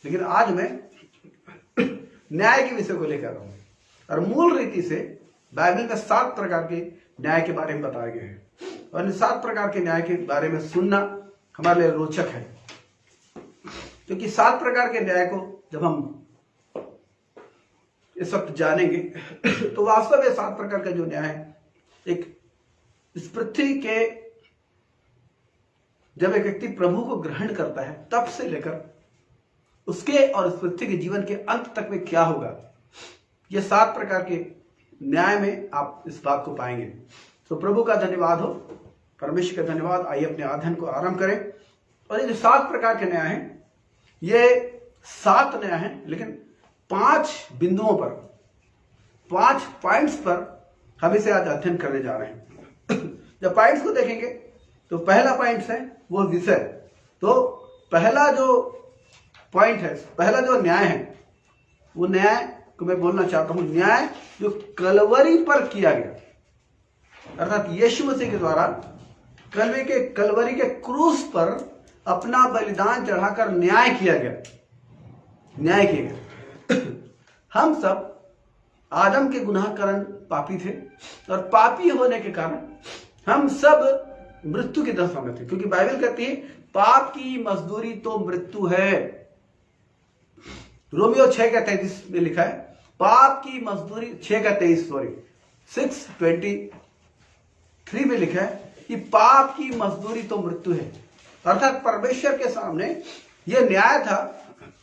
लेकिन आज मैं न्याय के विषय को लेकर आऊँ और मूल रीति से बाइबल में 7 प्रकार के न्याय के बारे में बताए गए हैं और इन 7 प्रकार के न्याय के बारे में सुनना हमारे लिए रोचक है, क्योंकि 7 प्रकार के न्याय को जब हम इस वक्त जानेंगे तो वास्तव में 7 प्रकार का जो न्याय है, एक इस पृथ्वी के जब एक व्यक्ति प्रभु को ग्रहण करता है तब से लेकर उसके और इस पृथ्वी के जीवन के अंत तक में क्या होगा, ये 7 प्रकार के न्याय में आप इस बात को पाएंगे। तो प्रभु का धन्यवाद हो, परमेश्वर का धन्यवाद। आइए अपने अध्ययन को आरंभ करें। और ये जो 7 प्रकार के न्याय हैं, ये 7 न्याय हैं, लेकिन 5 बिंदुओं पर, 5 पॉइंट्स पर हम इसे आज अध्ययन करने जा रहे हैं। जब पॉइंट्स को देखेंगे तो पहला पॉइंट है वो विषय। तो पहला जो पॉइंट है, पहला जो न्याय है, वो न्याय को मैं बोलना चाहता हूं, न्याय जो कलवरी पर किया गया, अर्थात यीशु मसीह के द्वारा कलवरी के क्रूस पर अपना बलिदान चढ़ाकर न्याय किया गया। हम सब आदम के गुनाह कारण पापी थे और पापी होने के कारण हम सब मृत्यु की दशा में थे, क्योंकि बाइबल कहती है पाप की मजदूरी तो मृत्यु है। रोमियो 6:33 में लिखा है, पाप की मजदूरी 6:23 में लिखा है कि पाप की मजदूरी तो मृत्यु है। अर्थात परमेश्वर के सामने यह न्याय था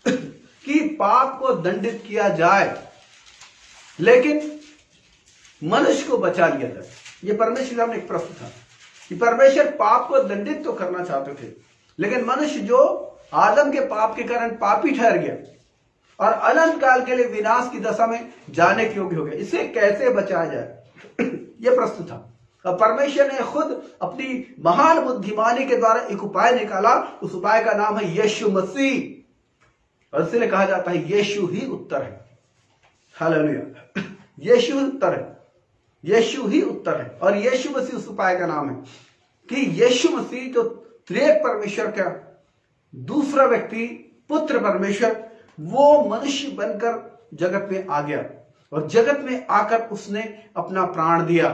कि पाप को दंडित किया जाए, लेकिन मनुष्य को बचा लिया जाए। यह परमेश्वर के सामने एक प्रश्न था कि परमेश्वर पाप को दंडित तो करना चाहते थे, लेकिन मनुष्य जो आदम के पाप के कारण पापी ठहर गया और अनंत काल के लिए विनाश की दशा में जाने के योग्य हो गया, इसे कैसे बचाया जाए, यह प्रश्न था। और परमेश्वर ने खुद अपनी महान बुद्धिमानी के द्वारा एक उपाय निकाला। उस उपाय का नाम है यीशु मसीह, और इसलिए कहा जाता है यीशु ही उत्तर है। हालेलुया, यीशु उत्तर है, यीशु ही उत्तर है। और यीशु मसीह उस उपाय का नाम है कि यीशु मसीह जो त्रिएक परमेश्वर का दूसरा व्यक्ति, पुत्र परमेश्वर, वो मनुष्य बनकर जगत में आ गया और जगत में आकर उसने अपना प्राण दिया।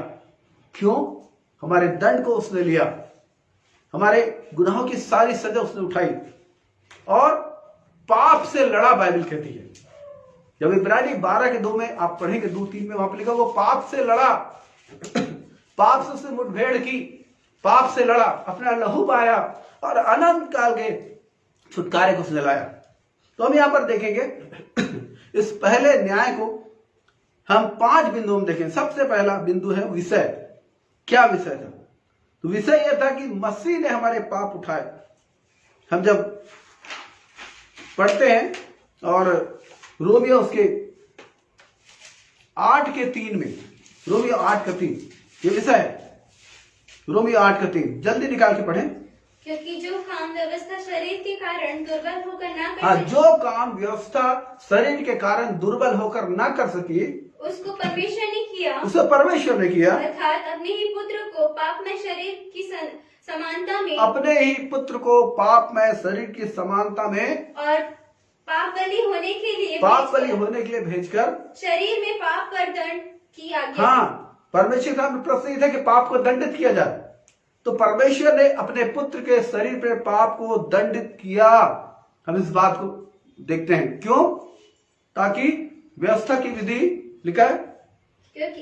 क्यों? हमारे दंड को उसने लिया, हमारे गुनाहों की सारी सजा उसने उठाई और पाप से लड़ा। बाइबल कहती है, जब इब्रानी 12:2 में आप पढ़ेंगे, 2-3 में वहां पर लिखा, वो पाप से लड़ा, पाप से उसने मुठभेड़ की, पाप से लड़ा, अपना लहू पाया और अनंत काल के छुटकारे को उसने लाया। तो हम यहां पर देखेंगे इस पहले न्याय को हम 5 बिंदुओं में देखें। सबसे पहला बिंदु है विषय। क्या विषय था? तो विषय यह था कि मसीह ने हमारे पाप उठाए। हम जब पढ़ते हैं और रोमियो उसके 8:3 में, रोमियो 8:3 ये विषय है। रोमियो 8:3 जल्दी निकाल के पढ़ें। क्योंकि जो काम व्यवस्था शरीर के कारण दुर्बल होकर ना कर हाँ, सकी, जो काम व्यवस्था शरीर के कारण दुर्बल होकर ना कर सकी, उसको परमेश्वर ने किया, उसे परमेश्वर ने किया। अर्थात अपने ही पुत्र को पाप में शरीर की समानता में, अपने ही पुत्र को पाप में शरीर की समानता में और पाप बलि होने के लिए भेजकर शरीर में पाप पर दंड की आज्ञा। हाँ, परमेश्वर का प्रश्न था कि पाप को दंडित किया जाए, तो परमेश्वर ने अपने पुत्र के शरीर पर पाप को दंडित किया। हम इस बात को देखते हैं, क्यों? ताकि व्यवस्था की विधि, लिखा है, क्योंकि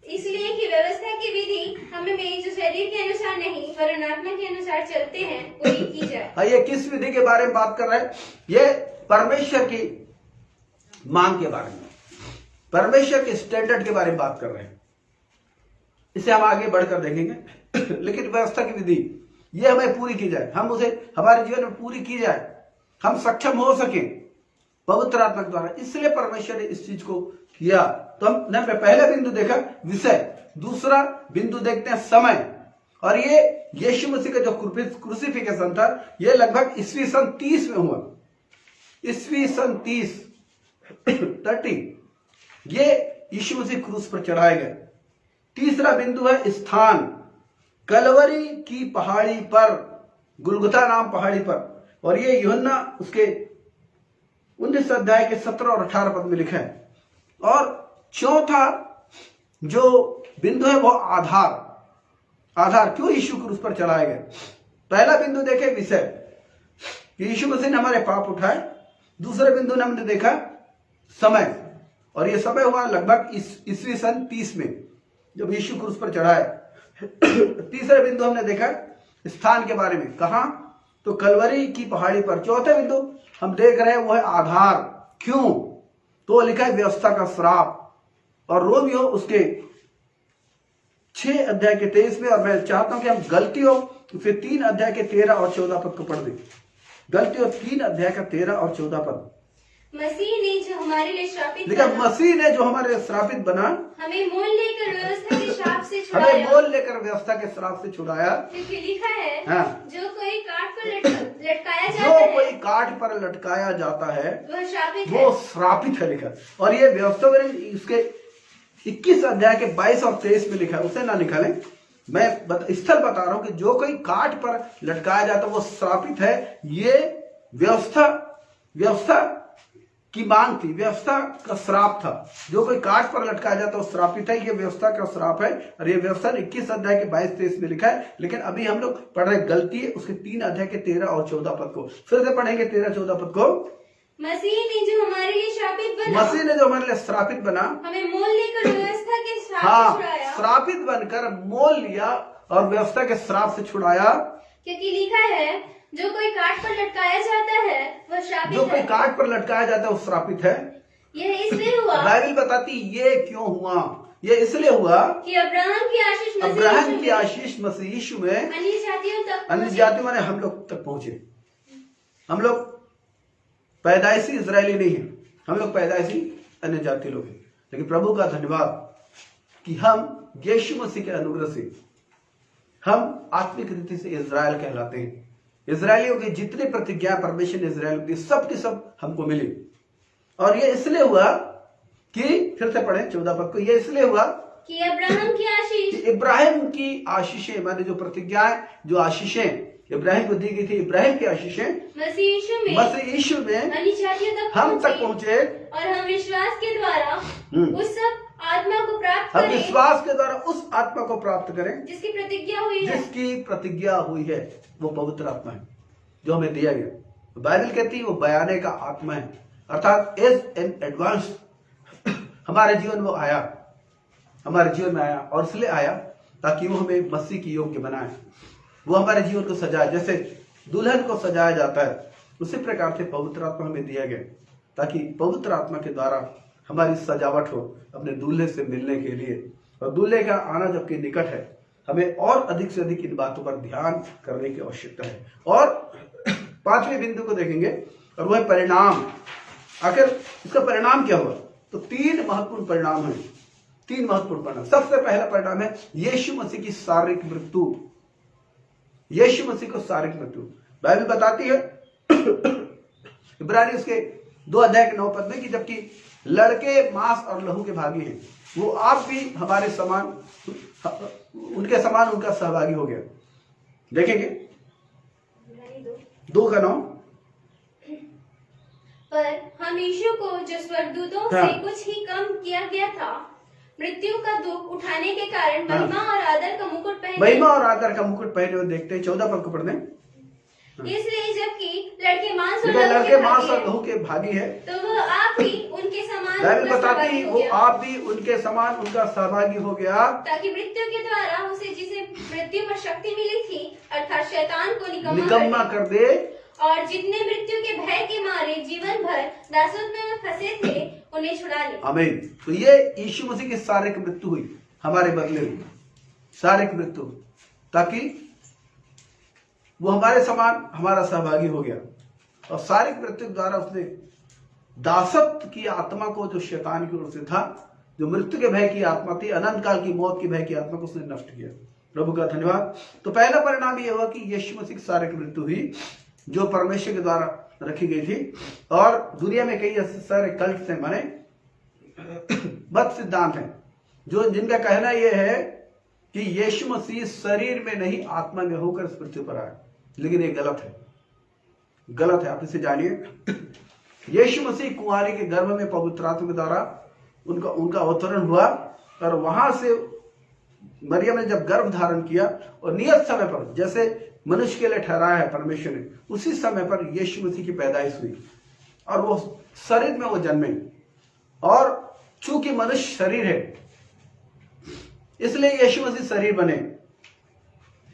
इसलिए कि व्यवस्था की विधि हमें में जो शरीर के अनुसार नहीं वरन आत्मा के अनुसार चलते हैं पूरी की जाए। ये किस विधि के बारे में बात कर रहे हैं? ये परमेश्वर की मांग के बारे में, परमेश्वर के स्टैंडर्ड के बारे में बात कर रहे हैं। इसे हम आगे बढ़कर देखेंगे। लेकिन व्यवस्था की विधि ये हमें पूरी की जाए, हम उसे हमारे जीवन में पूरी की जाए, हम सक्षम हो सके पवित्र आत्मा के द्वारा, इसलिए परमेश्वर ने इस चीज को किया। तो हमने पहला बिंदु देखा विषय, दूसरा बिंदु देखते हैं समय। और ये यीशु मसीह का जो क्रूसिफिकेशन था, ये लगभग ईस्वी सन 30 में हुआ, ईस्वी सन 30 ये यीशु मसीह क्रूस पर चढ़ाए गए। तीसरा बिंदु है स्थान, कलवरी की पहाड़ी पर, गुलगुता नाम पहाड़ी पर। और ये यूहन्ना उसके 19 अध्याय के 17 और 18 पद में लिखा है। और चौथा जो बिंदु है वो आधार क्यों यीशु क्रूस पर चलाए गए। पहला बिंदु देखे विषय कि यीशु मसीह ने हमारे पाप उठाए। दूसरे बिंदु ने हमने देखा समय, और ये समय हुआ लगभग ईस्वी सन 30 में जब यीशु क्रूस पर चढ़ाए। तीसरे बिंदु हमने देखा स्थान के बारे में, कहा तो कलवरी की पहाड़ी पर। चौथे बिंदु हम देख रहे हैं वो है आधार क्यों, तो लिखा है व्यवस्था का श्राप। और रोमियो उसके 6 अध्याय के 23 में, और मैं चाहता हूं कि हम गलतियों फिर 3 अध्याय के 13 और 14 पद को पढ़ दें। गलतियों 3 अध्याय का 13 और 14 पद। मसीह ने जो हमारे लिए श्रापित देखा, मसीह ने जो हमारे लिए श्रापित बना, हमें मोल लेकर व्यवस्था के श्राप से छुड़ाया। हमें मोल लेकर व्यवस्था के श्राप से छुड़ाया। क्योंकि लिखा है, हाँ। जो कोई काठ पर लटकाया जाता जो है, कोई काठ पर लटकाया जाता है वह श्रापित वो श्रापित है लिखा। और ये व्यवस्था इसके 21 अध्याय के 22 और 23 में लिखा है, उसे ना निकालें। मैं स्थल बता रहा हूं कि जो कोई काठ पर लटकाया जाता है वो श्रापित है। ये व्यवस्था की मांग थी, व्यवस्था का श्राप था। जो कोई काठ पर लटकाया जाता है वो श्रापित है, ये व्यवस्था का श्राप है। और ये व्यवस्था 21 अध्याय के 22-23 में लिखा है। लेकिन अभी हम लोग पढ़ रहे गलती है उसके 3 अध्याय के 13 और 14 पद को। फिर से पढ़ेंगे 13-14 पद को। मसीह ने जो हमारे लिए श्रापित बना, मसीह ने जो हमारे लिए श्रापित बना, हमें मोल लेकर व्यवस्था के श्राप से हाँ, छुड़ाया। श्रापित बनकर मोल लिया और व्यवस्था के श्राप से छुड़ाया। क्योंकि लिखा है, जो कोई काठ पर लटकाया जाता है वह श्रापित जो कोई है। काठ पर लटकाया जाता है वो श्रापित है। यह इसलिए हुआ, बाइबल बताती ये क्यों हुआ। ये इसलिए हुआ कि अब्राहम की आशीष मसीह यीशु में अन्य जातियों तक, अन्य जातियों माने हम लोग तक पहुंचे। हम लोग पैदाइशी इजरायली नहीं है, हम लोग पैदाइशी अन्य जाति लोग हैं। लेकिन प्रभु का धन्यवाद कि हम यीशु मसीह के अनुग्रह से हम आत्मिक रीति से इजराइल कहलाते हैं। इजरायलियों की जितनी प्रतिज्ञा परमेश्वर ने इजराइल को दी, सब की सब हमको मिली। और ये इसलिए हुआ कि, फिर से पढ़े 14 पद को, ये इसलिए हुआ कि अब्राहम की आशीष, इब्राहिम की आशीषें, माने जो प्रतिज्ञाएं, जो आशीषें इब्राहिम को दी गई थी, इब्राहिम की आशीषें मसीह यीशु में अन्य जातियों तक हम तक पहुंचे। और हम विश्वास के द्वारा उस सब आत्मा को प्राप्त हम करें, विश्वास के द्वारा उस आत्मा को प्राप्त करें जिसकी प्रतिज्ञा हुई है। जिसकी प्रतिज्ञा हुई है, वो पवित्र आत्मा है जो हमें दिया गया। बाइबल कहती है वो बयाने का आत्मा है, अर्थात एज एन एडवांस हमारे जीवन में आया, हमारे जीवन में आया। और इसलिए आया ताकि वो हमें मसीह की योग्य बनाए, वो हमारे जीवन को सजाए। जैसे दुल्हन को सजाया जाता है, उसी प्रकार से पवित्र आत्मा हमें दिया गया ताकि पवित्र आत्मा के द्वारा हमारी सजावट हो अपने दूल्हे से मिलने के लिए। और दूल्हे का आना जबकि निकट है, हमें और अधिक से अधिक इन बातों पर ध्यान करने की आवश्यकता है। और 5वें बिंदु को देखेंगे और वह परिणाम। आखिर इसका परिणाम क्या हुआ, तो 3 महत्वपूर्ण परिणाम है। 3 महत्वपूर्ण परिणाम। सबसे पहला परिणाम है यीशु मसीह की शारीरिक मृत्यु। यीशु मसीह को शारीरिक मृत्यु बाइबल बताती है इब्रानी उसके 2 अध्याय के 9 पद में कि जबकि लड़के मांस और लहू के भागी हैं, वो आप भी हमारे समान, उनके समान उनका सहभागी हो गया। देखेंगे 2 का 9। पर हम यीशु को जो स्वर्गदूतों से कुछ ही कम किया गया था, मृत्यु का दुख उठाने के कारण महिमा और आदर का मुकुट पहने हुए देखते हैं। 14 पद को पढ़ दें। इसलिए जबकि लड़के मांस और लहू के भागी है, तो वो आप भी उनके समान, बाइबल बताती है वो आप भी उनके समान उनका सहभागी हो गया, ताकि मृत्यु के द्वारा उसे जिसे मृत्यु पर शक्ति मिली थी, अर्थात शैतान को निकम्मा कर दे। और जितने मृत्यु के भय के मारे जीवन भर दासत्व में फंसे थे, उन्हें छुड़ा ले। आमीन। तो ये यीशु मसीह की शारीरिक मृत्यु हुई, हमारे बदले हुई शारीरिक मृत्यु, ताकि वो हमारे समान हमारा सहभागी हो गया। और शारीरिक मृत्यु द्वारा उसने दासत्व की आत्मा को, जो शैतान की ओर से था, जो मृत्यु के भय की आत्मा थी, अनंत काल की मौत की भय की आत्मा को उसने नष्ट किया। प्रभु का धन्यवाद। तो पहला परिणाम यह हुआ कि यीशु मसीह की शारीरिक मृत्यु हुई, जो परमेश्वर के द्वारा रखी गई थी। और दुनिया में कई ऐसे सारे कल्ट हैं, माने मत सिद्धांत हैं, जो जिनका कहना यह है कि यीशु मसीह शरीर में नहीं आत्मा में होकर इस पृथ्वी पर आए। लेकिन ये गलत है, गलत है। आप इसे जानिए। यीशु मसीह कुंवारी के गर्भ में पवित्र आत्मा के द्वारा उनका अवतरण हुआ, और वहां से मरियम ने जब गर्भ धारण किया और नियत समय पर, जैसे मनुष्य के लिए ठहराया है परमेश्वर ने, उसी समय पर यीशु मसीह की पैदाइश हुई और वो शरीर में वो जन्मे। और चूंकि मनुष्य शरीर है, इसलिए यीशु मसीह शरीर बने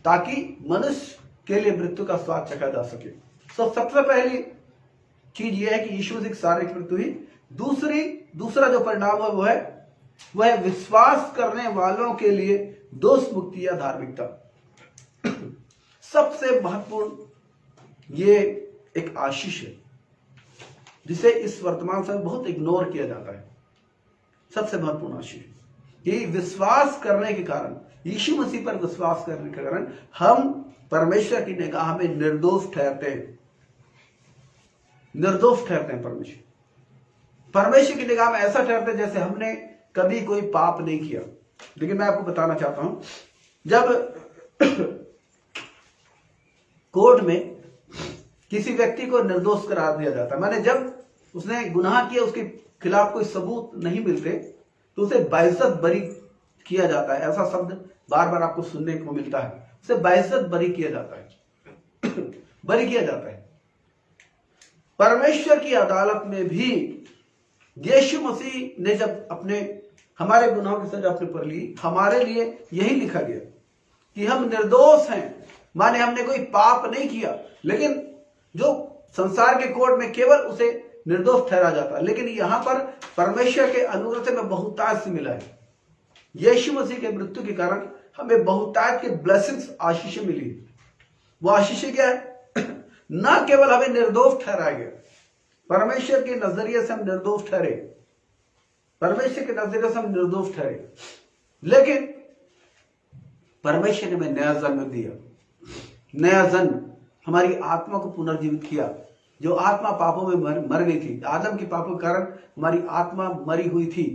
ताकि मनुष्य के लिए मृत्यु का स्वाद चखा जा सके। तो सबसे पहली चीज यह है कि यीशु मसीह की शारीरिक मृत्यु हुई। दूसरा जो परिणाम है वह है विश्वास करने वालों के लिए दोष मुक्ति या धार्मिकता। सबसे महत्वपूर्ण ये एक आशीष है जिसे इस वर्तमान समय बहुत इग्नोर किया जाता है। सबसे महत्वपूर्ण आशीष कि विश्वास करने के कारण, यीशु मसीह पर विश्वास करने के कारण हम परमेश्वर की निगाह में निर्दोष ठहरते हैं। निर्दोष ठहरते हैं परमेश्वर की निगाह में ऐसा ठहरते हैं जैसे हमने कभी कोई पाप नहीं किया। लेकिन मैं आपको बताना चाहता हूं, जब कोर्ट में किसी व्यक्ति को निर्दोष करार दिया जाता है, माने जब उसने गुनाह किया, उसके खिलाफ कोई सबूत नहीं मिलते, तो उसे बाइज्जत बरी किया जाता है। ऐसा शब्द बार बार आपको सुनने को मिलता है, उसे बाइज्जत बरी किया जाता है। बरी किया जाता है। परमेश्वर की अदालत में भी यीशु मसीह ने जब हमारे गुनाहों की सजा अपने पर ली, हमारे लिए यही लिखा गया कि हम निर्दोष हैं, माने हमने कोई पाप नहीं किया। लेकिन जो संसार के कोर्ट में केवल उसे निर्दोष ठहरा जाता है, लेकिन यहां पर परमेश्वर के अनुग्रह से हमें बहुतायत से मिला है। यीशु मसीह के मृत्यु के कारण हमें बहुतायत के ब्लेसिंग्स, आशीषें मिली। वो आशीषें क्या है? न केवल हमें निर्दोष ठहराया गया, परमेश्वर के नजरिए से हम निर्दोष ठहरे, परमेश्वर के नजरिए से हम निर्दोष ठहरे, लेकिन परमेश्वर ने हमें नया जन्म दिया। नया जन्म, हमारी आत्मा को पुनर्जीवित किया। जो आत्मा पापों में मर गई थी, आदम के पापों के कारण हमारी आत्मा मरी हुई थी,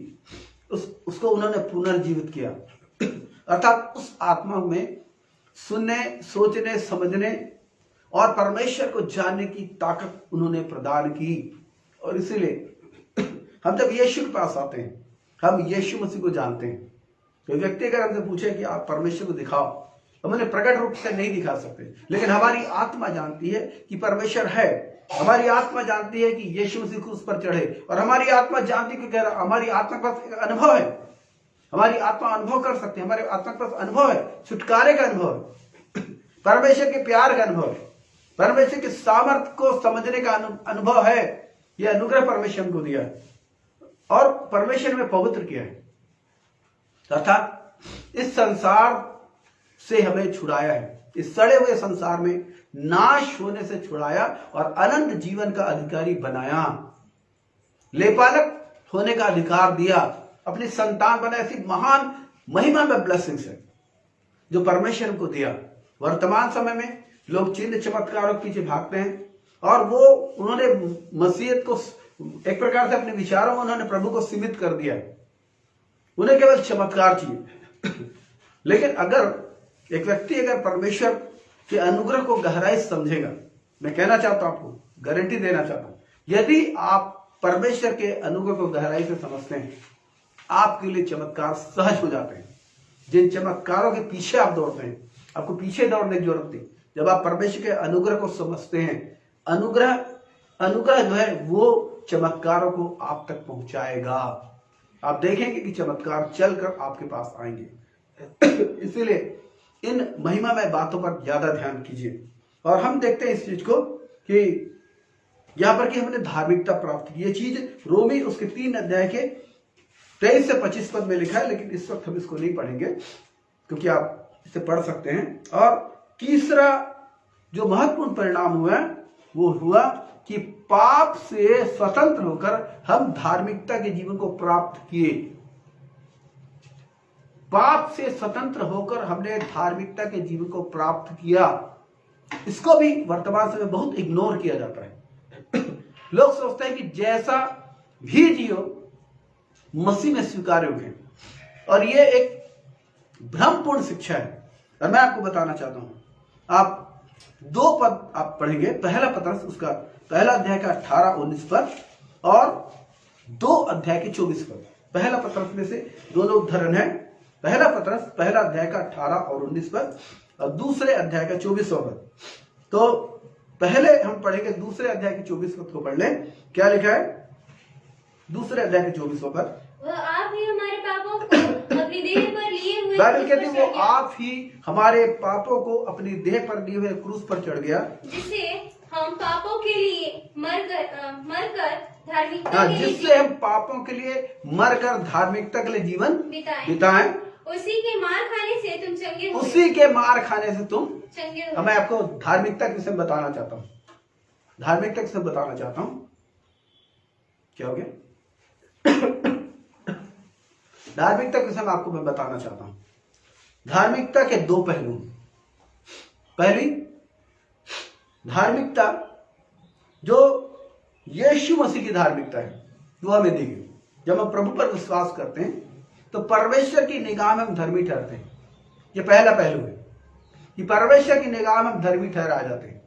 उसको उन्होंने पुनर्जीवित किया। अर्थात उस आत्मा में सुनने, सोचने, समझने और परमेश्वर को जानने की ताकत उन्होंने प्रदान की। और इसीलिए हम जब यीशु के पास आते हैं, हम यीशु मसीह को जानते हैं। तो व्यक्ति अगर हमसे पूछे कि आप परमेश्वर को दिखाओ, हम उन्हें प्रकट रूप से नहीं दिखा सकते, लेकिन हमारी आत्मा जानती है कि परमेश्वर है। हमारी आत्मा जानती है कि यीशु मसीह क्रूस पर चढ़े, और हमारी आत्मा जानती है कि हमारी आत्मा के पास एक अनुभव है। हमारी आत्मा अनुभव कर सकती है, हमारे आत्मा के पास अनुभव है, छुटकारे का अनुभव है, परमेश्वर के प्यार का अनुभव है, परमेश्वर के सामर्थ्य को समझने का अनुभव है। यह अनुग्रह परमेश्वर हमको दिया है और परमेश्वर में पवित्र किया है, अर्थात इस संसार से हमें छुड़ाया है। इस सड़े हुए संसार में नाश होने से छुड़ाया और अनंत जीवन का अधिकारी बनाया, लेपालक होने का अधिकार दिया, अपनी संतान बनाया। ऐसी महान महिमा में ब्लेसिंग्स है जो परमेश्वर को दिया। वर्तमान समय में लोग चिन्ह चमत्कारों के पीछे भागते हैं, और उन्होंने मसीहत को एक प्रकार से अपने विचारों में उन्होंने प्रभु को सीमित कर दिया है। उन्हें केवल चमत्कार चाहिए। लेकिन अगर एक व्यक्ति अगर परमेश्वर के अनुग्रह को गहराई से समझेगा, मैं कहना चाहता हूं, आपको गारंटी देना चाहता हूं, यदि आप परमेश्वर के अनुग्रह को गहराई से समझते हैं, आपके लिए चमत्कार सहज हो जाते हैं। जिन चमत्कारों के पीछे आप दौड़ते हैं, आपको पीछे दौड़ने की जरूरत नहीं। जब आप परमेश्वर के अनुग्रह को समझते हैं, अनुग्रह जो है वो चमत्कारों को आप तक पहुंचाएगा। आप देखेंगे कि चमत्कार चलकर आपके पास आएंगे। इसीलिए इन महिमामय बातों पर ज्यादा ध्यान कीजिए। और हम देखते हैं इस चीज को कि यहां पर कि हमने धार्मिकता प्राप्त की। ये चीज रोमी उसके 3 अध्याय के 23 से 25 पद में लिखा है, लेकिन इस वक्त हम इसको नहीं पढ़ेंगे क्योंकि आप इसे पढ़ सकते हैं। और तीसरा जो महत्वपूर्ण परिणाम हुआ वो हुआ कि पाप से स्वतंत्र होकर हम धार्मिकता के जीवन को प्राप्त किए। पाप से स्वतंत्र होकर हमने धार्मिकता के जीवन को प्राप्त किया। इसको भी वर्तमान समय बहुत इग्नोर किया जाता है। लोग सोचते हैं कि जैसा भी जियो मसीह में स्वीकार्य हो गए, और ये एक भ्रमपूर्ण शिक्षा है। और मैं आपको बताना चाहता हूं, आप 2 पद आप पढ़ेंगे, पहला पत्रस उसका पहला अध्याय का 18-19 पद, और 2 अध्याय के 24 पद। पहला पत्रस में से दोनों उद्धरण है। पहला पत्रस पहला अध्याय का 18 और 19 पद और दूसरे अध्याय का 24 पद। तो पहले हम पढ़ेंगे दूसरे अध्याय के 24 पद को पढ़ लें। क्या लिखा है दूसरे अध्याय के 24 पद? वह आप ही हमारे पापों को अपनी देह पर लिए हुए बाइबल कहती है वो आप ही हमारे पापों को अपनी देह पर लिए हुए क्रूस पर चढ़ गया, जिससे हम पापों के लिए मरकर धार्मिकता के लिए जिससे हम पापों के लिए मरकर धार्मिकता के लिए जीवन बिताएं। उसी के मार खाने से तुम चंगे हो। उसी के मार खाने से तुम चंगे हो। मैं आपको धार्मिकता के विषय में बताना चाहता हूँ। धार्मिकता के विषय में बताना चाहता हूँ। क्या हो गया? धार्मिकता के विषय में आपको मैं बताना चाहता हूं। धार्मिकता के 2 पहलू। पहली धार्मिकता जो यीशु मसीह की धार्मिकता है वो हमें दी गई। जब हम प्रभु पर विश्वास करते हैं तो परमेश्वर की निगाह में हम धर्मी ठहरते हैं। ये पहला पहलू है कि परमेश्वर की निगाह में हम धर्मी ठहरा जाते हैं।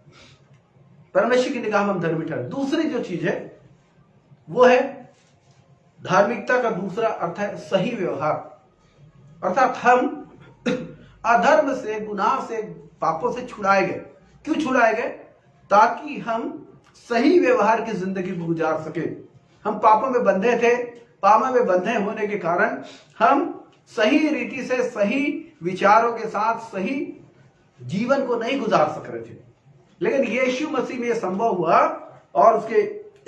परमेश्वर की निगाह में हम धर्मी ठहर। दूसरी जो चीज है वो है धार्मिकता का दूसरा अर्थ है सही व्यवहार। अर्थात हम अधर्म से, गुनाह से, पापों से छुड़ाए गए। क्यों छुड़ाए गए? ताकि हम सही व्यवहार की जिंदगी गुजार सके। हम पापों में बंधे थे। पापों में बंधे होने के कारण हम सही रीति से, सही विचारों के साथ सही जीवन को नहीं गुजार सक रहे थे। लेकिन यीशु मसीह में यह संभव हुआ और उसके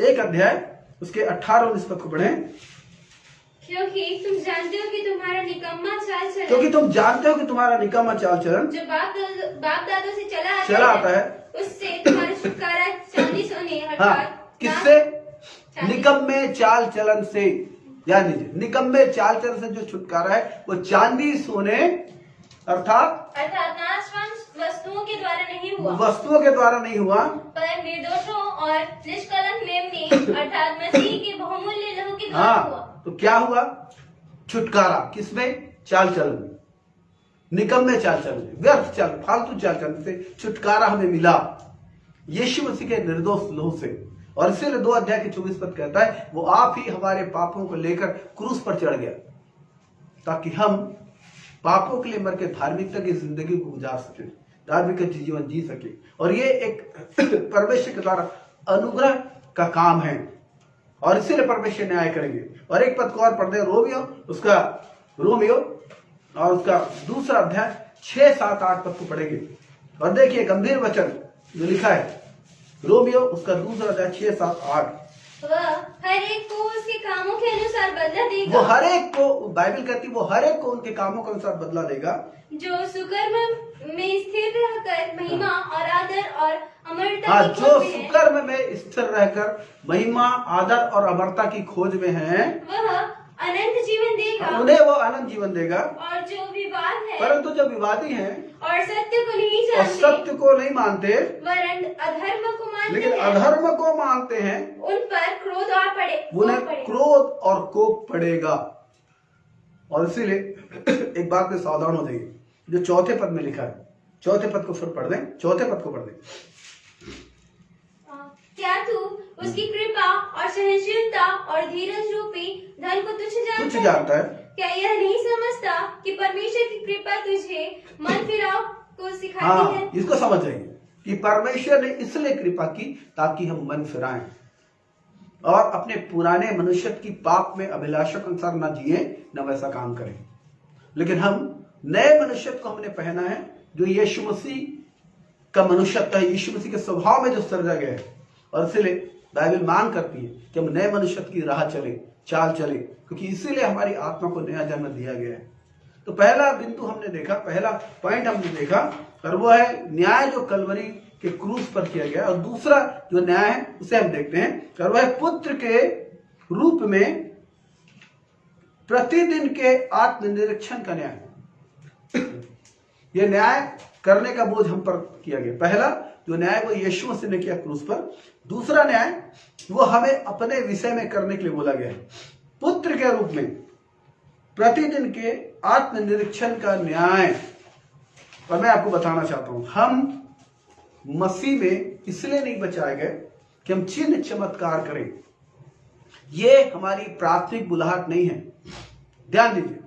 1 अध्याय उसके 18 और 19 पद को पढ़ें। क्योंकि तुम जानते हो कि तुम्हारा निकम्मा चाल चलन जो बाप दादों से चला आता है उससे तुम्हारा छुटकारा चांदी सोने किससे? निकम्मे चाल चलन से। याद लीजिए, निकम्मे चाल चलन से जो छुटकारा है वो चांदी सोने अर्थात नाशवंत वस्तुओं के द्वारा नहीं हुआ पर निर्दोषों और निष्कलंक मेमने अर्थात मसीह के बहुमूल्य लहू के द्वारा हुआ। तो क्या हुआ? छुटकारा किसमें? चाल चलन में। निकम्मे चाल चलन, व्यर्थ चाल, फालतू चाल चलन से छुटकारा हमें मिला यीशु मसीह के निर्दोष लहू से। और इसीलिए 2 अध्याय के 24 पद कहता है वो आप ही हमारे पापों को लेकर क्रूस पर चढ़ गया ताकि हम पापों के लिए मर के धार्मिकता की जिंदगी को गुजार सके, धार्मिक जीवन जी सके। और ये एक परमेश्वर के द्वारा अनुग्रह का काम है और इसीलिए परमेश्वर न्याय करेंगे। और एक पद को और पढ़ते रोमियो और उसका दूसरा अध्याय 6, 7, 8 पद को पढ़ेंगे। और देखिए गंभीर वचन जो लिखा है रोमियो उसका दूसरा अध्याय 6, 7, 8। वह हर एक को उसके कामों के अनुसार बदला देगा। वो हर एक को, बाइबल कहती है वो हर एक को उनके कामों के अनुसार बदला देगा जो सुकर्म में स्थिर रहकर महिमा और आदर और अमरता की जो खोज में है। सुकर्म में स्थिर रहकर महिमा, आदर और अमरता की खोज में है वह अनंत जीवन देगा। उन्हें वो अनंत जीवन देगा। और जो विवाद है, परंतु जो विवादी हैं और सत्य को नहीं और जानते, सत्य को नहीं मानते, वरन अधर्म को मानते लेकिन हैं, अधर्म को मानते हैं, उन पर क्रोध आ पड़े, उन्हें क्रोध और कोप पड़ेगा। और इसीलिए एक बात में सावधान हो जाइए, जो 4 पद में लिखा है, 4 पद को फिर पढ़ दें, 4 पद को पढ़ दें। क्या तू उसकी कृपा और सहनशीलता और धीरज रूपी धन को तुच्छ जानता है? क्या यह नहीं समझता कि परमेश्वर की कृपा तुझे मन फिराव को सिखाती है? इसको समझ जाइए कि परमेश्वर ने इसलिए कृपा की ताकि हम मन फिराएं और अपने पुराने मनुष्य की पाप में अभिलाषा के अनुसार न जिए, न वैसा काम करें। लेकिन हम नए मनुष्य को हमने पहना है जो यीशु मसीह का मनुष्यत्व है, यीशु मसीह के स्वभाव में जो सृजा गया है। और इसलिए बाइबल मांग करती है कि हम नए मनुष्य की राह चले, चाल चले, क्योंकि इसीलिए हमारी आत्मा को नया जन्म दिया गया है। तो पहला बिंदु हमने देखा, पहला पॉइंट हमने देखा, और वो है न्याय जो कलवरी के क्रूस पर किया गया। और दूसरा जो न्याय है उसे हम देखते हैं, और वह है पुत्र के रूप में प्रतिदिन के आत्मनिरीक्षण का न्याय। यह न्याय करने का बोझ हम पर किया गया। पहला जो न्याय वो यीशु मसीह ने किया क्रूस पर। दूसरा न्याय वो हमें अपने विषय में करने के लिए बोला गया है, पुत्र के रूप में प्रतिदिन के आत्मनिरीक्षण का न्याय। और मैं आपको बताना चाहता हूं, हम मसीह में इसलिए नहीं बचाए गए कि हम चिन्ह चमत्कार करें, ये हमारी प्राथमिक बुलाहट नहीं है। ध्यान दीजिए,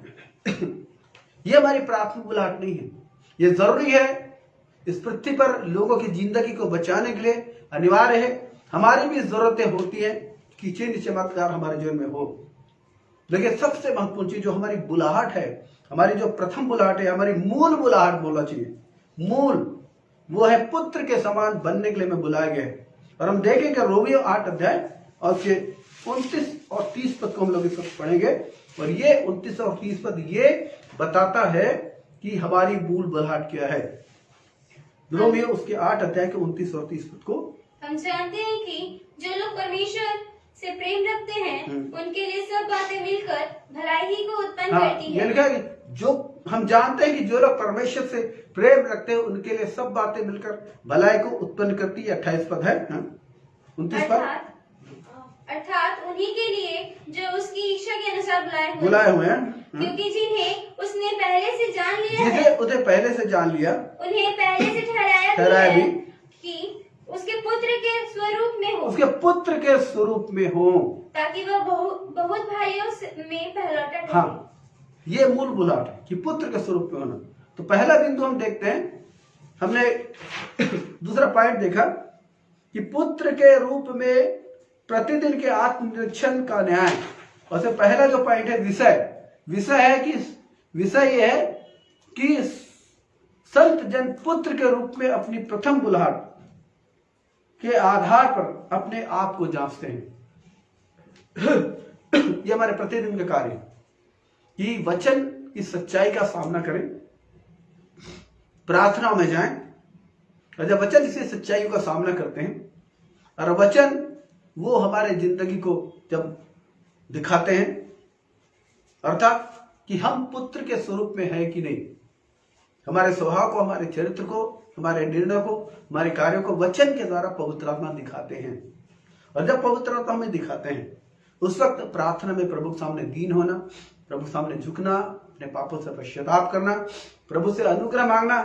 ये हमारी प्राथमिक बुलाहट नहीं है। ये जरूरी है, इस पृथ्वी पर लोगों की जिंदगी को बचाने के लिए अनिवार्य है। हमारी भी जरूरतें होती है कि चिन्ह चमत्कार हमारे जीवन में हो, लेकिन सबसे महत्वपूर्ण चीज जो हमारी बुलाहट है, हमारी जो प्रथम बुलाहट है, हमारी मूल बुलाहट बोलना चाहिए, मूल वो है पुत्र के समान बनने के लिए मैं बुलाया गया है। और हम देखेंगे रोमियो 8 अध्याय और 29 और 30 पद को हम लोग इस वक्त पढ़ेंगे। और ये 29 और 30 पद ये बताता है कि हमारी मूल बुलाहट क्या है। रोमियो उसके 8 अध्याय के 29 और 30 पद को हम जानते हैं कि जो लोग परमेश्वर से प्रेम रखते हैं उनके लिए सब बातें मिलकर भलाई ही को उत्पन्न करती है। ये लिखा है कि जो हम जानते हैं कि जो लोग परमेश्वर से प्रेम रखते हैं उनके लिए सब बातें मिलकर भलाई को उत्पन्न करती है। 28 पद है, 29 पद अर्थात उन्हीं के लिए जो उसकी इच्छा के अनुसार बुलाए हुए हैं, क्योंकि जिन्हें उसने पहले से जान लिया है, जिन्हें उन्हें पहले से जान लिया, उन्हें पहले से ठहराया भी कि उसके पुत्र के स्वरूप में हो, उसके पुत्र के स्वरूप में हो, ताकि वह बहुत भाइयों में पहलौठा ठहरे। हाँ, ये मूल बुलाहट है कि पुत्र के स्वरूप में होना। तो पहला बिंदु हम देखते हैं, हमने दूसरा पॉइंट देखा कि पुत्र के रूप में प्रतिदिन के आत्मनिरीक्षण का न्याय। और से पहला जो पॉइंट है विषय है कि विषय ये है कि संत जन पुत्र के रूप में अपनी प्रथम बुलाहट के आधार पर अपने आप को जांचते हैं। ये हमारे प्रतिदिन का कार्य है कि वचन की सच्चाई का सामना करें, प्रार्थना में जाएं, और जब वचन से सच्चाइयों का सामना करते हैं और वचन वो हमारे जिंदगी को जब दिखाते हैं, अर्थात कि हम पुत्र के स्वरूप में है कि नहीं, हमारे स्वभाव को, हमारे चरित्र को, हमारे निर्णय को, हमारे कार्यों को वचन के द्वारा पवित्र आत्मा दिखाते हैं। और जब पवित्र आत्मा हमें दिखाते हैं उस वक्त प्रार्थना में प्रभु के सामने दीन होना, प्रभु के सामने झुकना, अपने पापों से पश्चाताप करना, प्रभु से अनुग्रह मांगना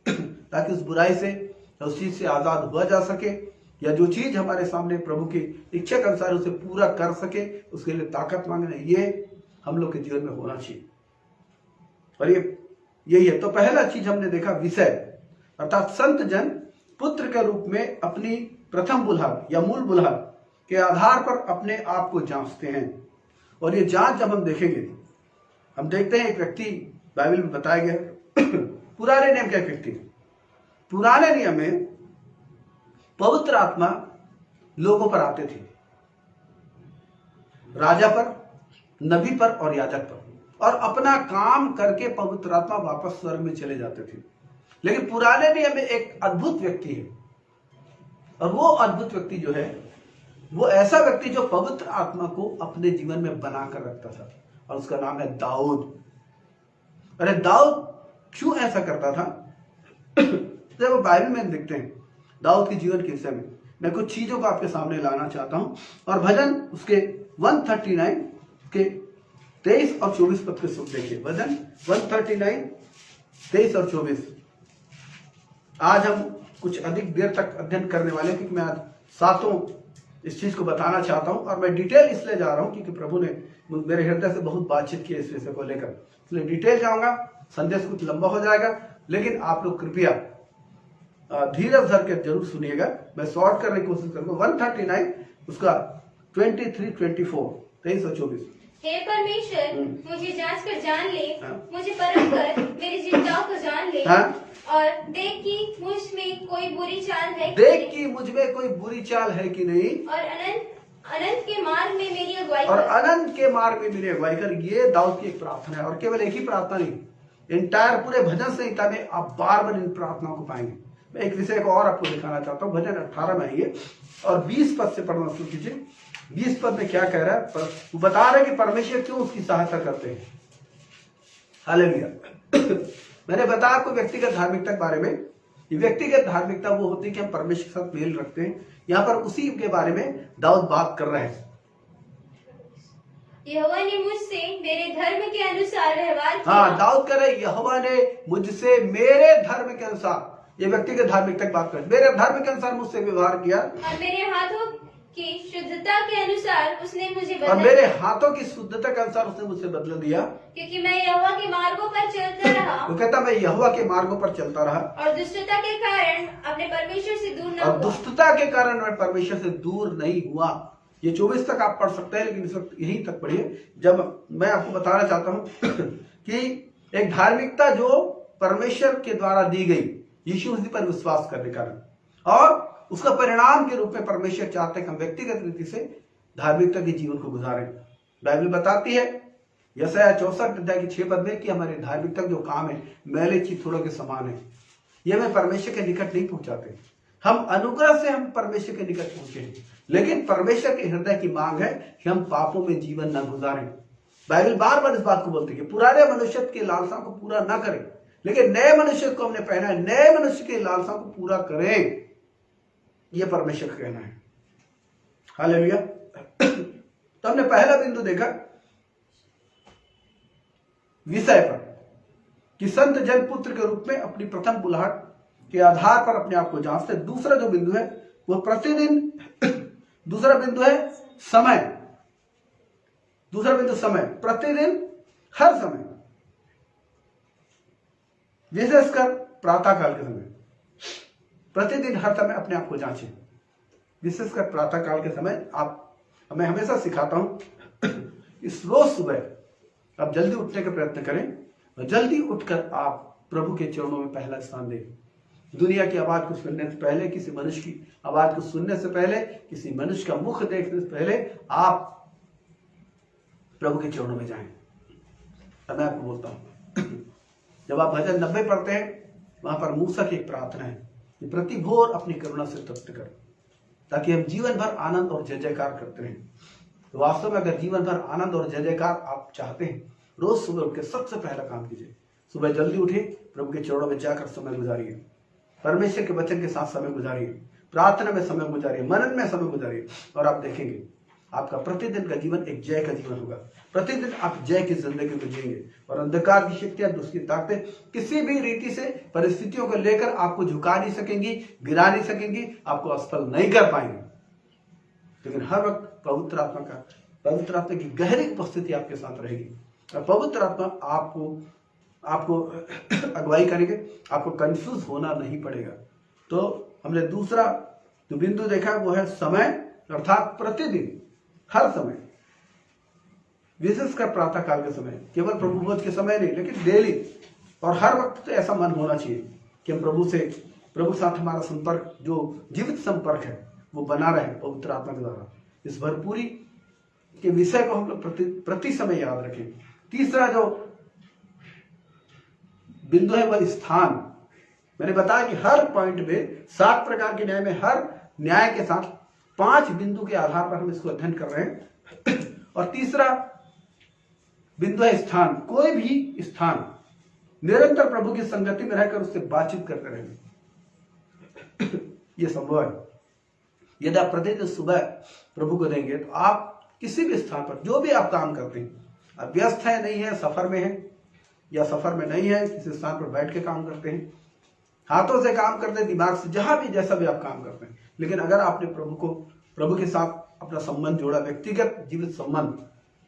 ताकि उस बुराई से, उस चीज से आजाद हुआ जा सके, या जो चीज हमारे सामने प्रभु की इच्छा के अनुसार उसे पूरा कर सके उसके लिए ताकत मांगना, ये हम लोग के जीवन में होना चाहिए। और ये यही है। तो पहला चीज हमने देखा विषय, अर्थात संत जन पुत्र के रूप में अपनी प्रथम बुलाहट या मूल बुलाहट के आधार पर अपने आप को जांचते हैं। और ये जांच जब हम देखेंगे, हम देखते हैं एक व्यक्ति बाइबल में बताया गया पुराने नियम का व्यक्ति, पुराने नियम में पवित्र आत्मा लोगों पर आते थे, राजा पर, नबी पर और याजक पर, और अपना काम करके पवित्र आत्मा वापस स्वर्ग में चले जाते थे। लेकिन पुराने नियम में एक अद्भुत व्यक्ति है, और वो अद्भुत व्यक्ति जो है वो ऐसा व्यक्ति जो पवित्र आत्मा को अपने जीवन में बनाकर रखता था, और उसका नाम है दाऊद। अरे दाऊद क्यों ऐसा करता था? जब बाइबल में देखते हैं दाऊद के जीवन के विषय में, मैं कुछ चीजों को आपके सामने लाना चाहता हूं। और भजन उसके 139 के 23 और 24 पद के सुन देखिए। भजन 139 23 और 24। आज हम कुछ अधिक देर तक अध्ययन करने वाले हैं, क्योंकि मैं आज सातों इस चीज को बताना चाहता हूं, और मैं डिटेल इसलिए जा रहा हूं क्योंकि प्रभु ने मेरे हृदय से बहुत बातचीत की इस विषय को लेकर, इसलिए डिटेल जाऊंगा। संदेश कुछ लंबा हो जाएगा, लेकिन आप लोग कृपया धीरज धर के जरूर सुनिएगा। मैं शॉर्ट करने की कोशिश करूंगा। 139 उसका 23, 24, 23 और 24। हे परमेश्वर, मुझे जांच कर जान ले, मुझे परख कर मेरी चिंताओं को जान ले, और देख कि मुझ में कोई बुरी चाल है, देख कि मुझ में कोई बुरी चाल है कि नहीं, और अनंत के मार्ग में मेरी अगुवाई और अनंत के मार्ग में मेरी अगुवाई कर। ये दाऊद की एक प्रार्थना है, और केवल एक ही प्रार्थना नहीं, इंटायर पूरे भजन संहिता में आप बार बार इन प्रार्थनाओं को पाएंगे। मैं एक विषय को और आपको दिखाना चाहता हूँ। भजन 18 में आइए और 20 पद से पढ़ना शुरू कीजिए। 20 पद में क्या कह रहा है? वो बता रहे कि परमेश्वर क्यों उसकी सहायता करते हैं। हालेलुया। मैंने बताया आपको व्यक्तिगत धार्मिकता के बारे में। ये व्यक्तिगत धार्मिकता वो होती है कि हम परमेश्वर के साथ मेल रखते हैं। यहाँ पर उसी के बारे में दाऊद बात कर रहे हैं। यहोवा ने मुझसे मेरे धर्म के अनुसार व्यवहार किया। हाँ, दाऊद कह रहे यहोवा ने मुझसे मेरे धर्म के अनुसार, ये व्यक्तिगत धार्मिकता की बात कर, मेरे धर्म के अनुसार मुझसे व्यवहार किया, और मेरे हाथों कि शुद्धता के अनुसार उसने मुझे और बदल मेरे हाथों की शुद्धता के अनुसार उसने मुझसे बदल दिया, क्योंकि मैं यहोवा के मार्गों पर चलता रहा वो कहता मैं यहोवा के मार्गों पर चलता रहा और दुष्टता के कारण अपने परमेश्वर से दूर न और हुआ। दुष्टता के कारण मैं परमेश्वर से दूर नहीं हुआ। ये 24 तक आप पढ़ सकते हैं, लेकिन इस वक्त यहीं तक पढ़िए। जब मैं आपको बताना चाहता हूं कि एक धार्मिकता जो परमेश्वर के द्वारा दी गई यीशु मसीह पर विश्वास करने के कारण, और उसका परिणाम के रूप में परमेश्वर चाहते हैं कि हम व्यक्तिगत रीति से धार्मिकता के जीवन को गुजारें। बाइबल बताती है यशायाह 64 अध्याय की 6 पद में कि हमारी धार्मिकता जो काम है मैले चिथड़ों के समान है। ये हमें परमेश्वर के निकट नहीं पहुंचाते। हम अनुग्रह से हम परमेश्वर के निकट पहुंचे हैं, लेकिन परमेश्वर के हृदय की मांग है कि हम पापों में जीवन न गुजारें। बाइबल बार बार इस बात को बोलती है कि पुराने मनुष्य की लालसा को पूरा न करें, लेकिन नए मनुष्य को हमने पहना है, नए मनुष्य की लालसा को पूरा करें। यह परमेश्वर का कहना है। हालेलुया। तो हमने पहला बिंदु देखा विषय पर कि संत जन पुत्र के रूप में अपनी प्रथम बुलाहट के आधार पर अपने आप को जांचते। दूसरा जो बिंदु है वो प्रतिदिन, दूसरा बिंदु है समय, दूसरा बिंदु समय, प्रतिदिन हर समय, विशेषकर प्रातः काल के समय, प्रतिदिन हर समय अपने आप को जांचें। विशेषकर प्रातः काल के समय मैं हमेशा सिखाता हूं इस रोज सुबह आप जल्दी उठने का प्रयत्न करें और जल्दी उठकर आप प्रभु के चरणों में पहला स्थान दें। दुनिया की आवाज को सुनने से पहले, किसी मनुष्य की आवाज को सुनने से पहले, किसी मनुष्य का मुख देखने से पहले आप प्रभु के चरणों में जाएं। अब मैं आपको बोलता हूं, जब आप भजन 90 पढ़ते हैं, वहां पर मूसा की एक प्रार्थना है कि प्रति भोर अपनी करुणा से तृप्त कर, ताकि हम जीवन भर आनंद और जय जयकार करते रहें। तो वास्तव में अगर जीवन भर आनंद और जय जयकार आप चाहते हैं, रोज सुबह उठ के सबसे पहला काम कीजिए, सुबह जल्दी उठिए, प्रभु के चरणों में जाकर समय गुजारिए, परमेश्वर के वचन के साथ समय गुजारिए, प्रार्थना में समय गुजारिए, मनन में समय गुजारिए, और आप देखेंगे आपका प्रतिदिन का जीवन एक जय का जीवन होगा। प्रतिदिन आप जय की जिंदगी को जिएंगे और अंधकार की शक्तियां, दुष्ट की ताकतें किसी भी रीति से परिस्थितियों को लेकर आपको झुका नहीं सकेंगी, गिरा नहीं सकेंगी, आपको असफल नहीं कर पाएंगे। लेकिन हर वक्त पवित्र आत्मा की गहरी उपस्थिति आपके साथ रहेगी और पवित्र आत्मा आपको अगुवाई करेंगे, आपको कंफ्यूज होना नहीं पड़ेगा। तो हमने दूसरा जो बिंदु देखा वो है समय, अर्थात प्रतिदिन हर समय, विशेषकर प्रातः काल के समय, केवल प्रभु भोज के समय नहीं, लेकिन डेली और हर वक्त तो ऐसा मन होना चाहिए कि हम प्रभु साथ हमारा संपर्क, जो जीवित संपर्क है, वो बना रहे पवित्र आत्मा के द्वारा। इस भरपूरी के विषय को हम लोग प्रति समय याद रखें। तीसरा जो बिंदु है वह स्थान। मैंने बताया कि हर पॉइंट में 7 प्रकार के न्याय में, हर न्याय के साथ 5 बिंदु के आधार पर हम इसको अध्ययन कर रहे हैं। और तीसरा बिंदु है स्थान। कोई भी स्थान, निरंतर प्रभु की संगति में रहकर उससे बातचीत करते रहेंगे, यह संभव है। यदि आप प्रतिदिन सुबह प्रभु को देंगे तो आप किसी भी स्थान पर, जो भी आप काम करते हैं, आप व्यस्त है, नहीं है, सफर में है या सफर में नहीं है, किसी स्थान पर बैठ के काम करते हैं, हाथों से काम करते हैं, दिमाग से, जहां भी जैसा भी आप काम करते हैं, लेकिन अगर आपने प्रभु के साथ अपना संबंध जोड़ा, व्यक्तिगत जीवित संबंध,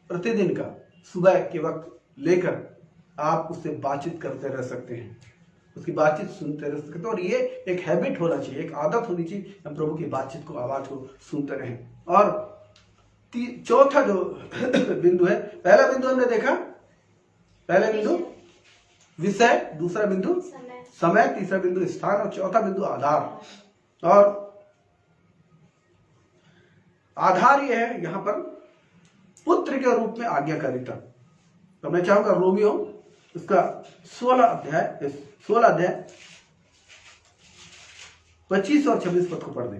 प्रतिदिन का सुबह के वक्त लेकर आप उससे बातचीत करते रह सकते हैं, उसकी बातचीत सुनते रह सकते हैं। और ये एक हैबिट होना चाहिए, एक आदत होनी चाहिए, हम प्रभु की बातचीत को, आवाज को सुनते रहें। और चौथा जो बिंदु है, पहला बिंदु हमने देखा, पहला बिंदु विषय, दूसरा बिंदु समय, तीसरा बिंदु स्थान और चौथा बिंदु आधार। और आधार यह है यहां पर पुत्र के रूप में आज्ञाकारिता। तो मैं चाहूंगा रोमियो उसका 16 अध्याय 25 और 26 पद को पढ़ दें।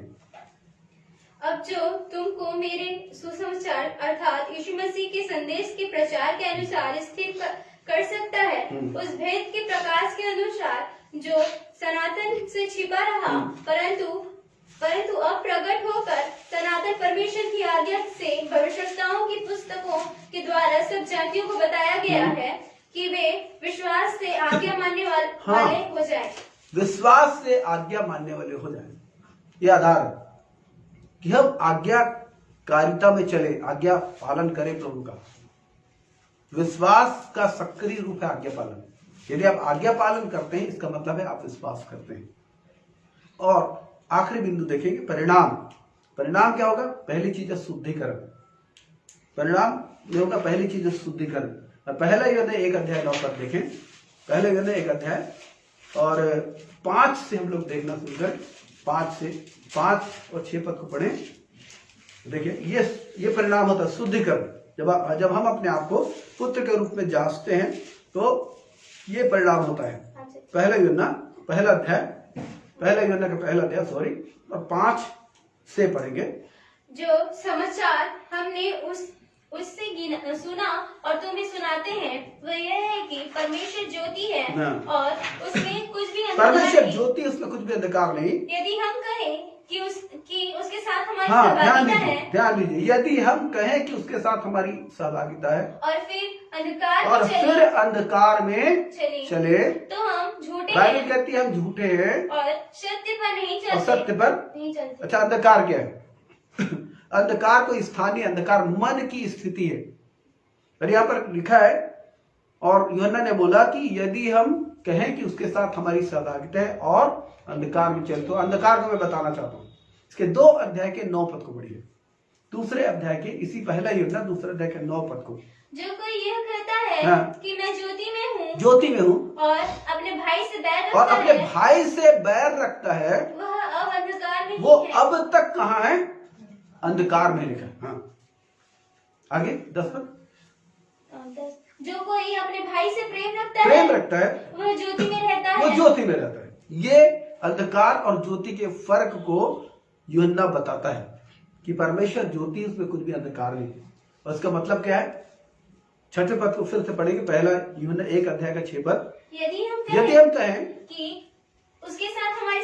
अब जो तुमको मेरे सुसमाचार अर्थात यीशु मसीह के संदेश के प्रचार के अनुसार स्थिर कर सकता है, उस भेद के प्रकाश के अनुसार जो सनातन से छिपा रहा, परंतु अब प्रकट होकर सनातन परमेश्वर की आज्ञा से भविष्यवक्ताओं की पुस्तकों के द्वारा सब जातियों को बताया गया है कि वे विश्वास से आज्ञा मानने वाले हो जाए। विश्वास से आज्ञा मानने वाले हो जाए, ये आधार है। कि हम आज्ञाकारिता में चले, आज्ञा पालन करें प्रभु का। विश्वास का सक्रिय रूप है आज्ञा पालन। यदि आप आज्ञा पालन करते हैं, इसका मतलब है आप विश्वास करते हैं। और आखिरी बिंदु देखेंगे, परिणाम। परिणाम क्या होगा? पहली चीज है शुद्धिकरण। परिणाम ये होगा, पहली चीज है शुद्धिकरण। और पहला यूहन्ना 1:9 पद देखें। पहले यूहन्ना 1 और 5 से हम लोग देखना शुरू करें। 5 और 6 पद को पढ़ें। देखिए, ये परिणाम होता है शुद्धिकरण। जब हम अपने आप को पुत्र के रूप में जांचते हैं तो ये परिणाम होता है। पहला यूहन्ना का पहला अध्याय और 5 से पढ़ेंगे। जो समाचार हमने उससे सुना और तुम्हें सुनाते हैं, वह यह है कि परमेश्वर ज्योति है और उसमें कुछ भी अंधकार परमेश्वर नहीं। ज्योति, उसमें कुछ भी अंधकार नहीं। यदि हम कहें कि उसके साथ हमारी सहभागिता है, ध्यान दीजिए, यदि हम कहें कि उसके साथ हमारी सहभागिता है और फिर अंधकार में चले तो हम झूठे बाइबल हैं, कहती है हम झूठे हैं और सत्य पर नहीं चलते। और सत्य पर नहीं चलते। अच्छा, अंधकार क्या है? अंधकार कोई स्थानीय अंधकार मन की स्थिति है। और यहाँ पर लिखा है, और यूहन्ना ने बोला कि यदि हम कहें कि उसके साथ हमारी सहभागिता है और अंधकार में चले, तो अंधकार को मैं बताना चाहता हूँ। इसके 2 अध्याय के 9 पद को पढ़िए। दूसरे अध्याय के, इसी पहला यूहन्ना दूसरे अध्याय के 9 पद को। जो कोई यह कहता है कि मैं ज्योति में हूँ और अपने भाई से बैर रखता है, वह अब अंधकार में वो अब तक कहाँ है? अंधकार में लिखा है। हाँ, आगे 10 पद। जो कोई अपने भाई से प्रेम रखता है वह ज्योति में रहता है। वो ज्योति में रहता है। ये अंधकार और ज्योति के फर्क को यूहन्ना बताता है कि परमेश्वर ज्योति, उसमें कुछ भी अंधकार नहीं है। और इसका मतलब क्या है? 6 पद को फिर से पढ़ेंगे। पहला यूहन्ना 1 अध्याय का 6 पद। यदि हम कहें कि उसके साथ हमारी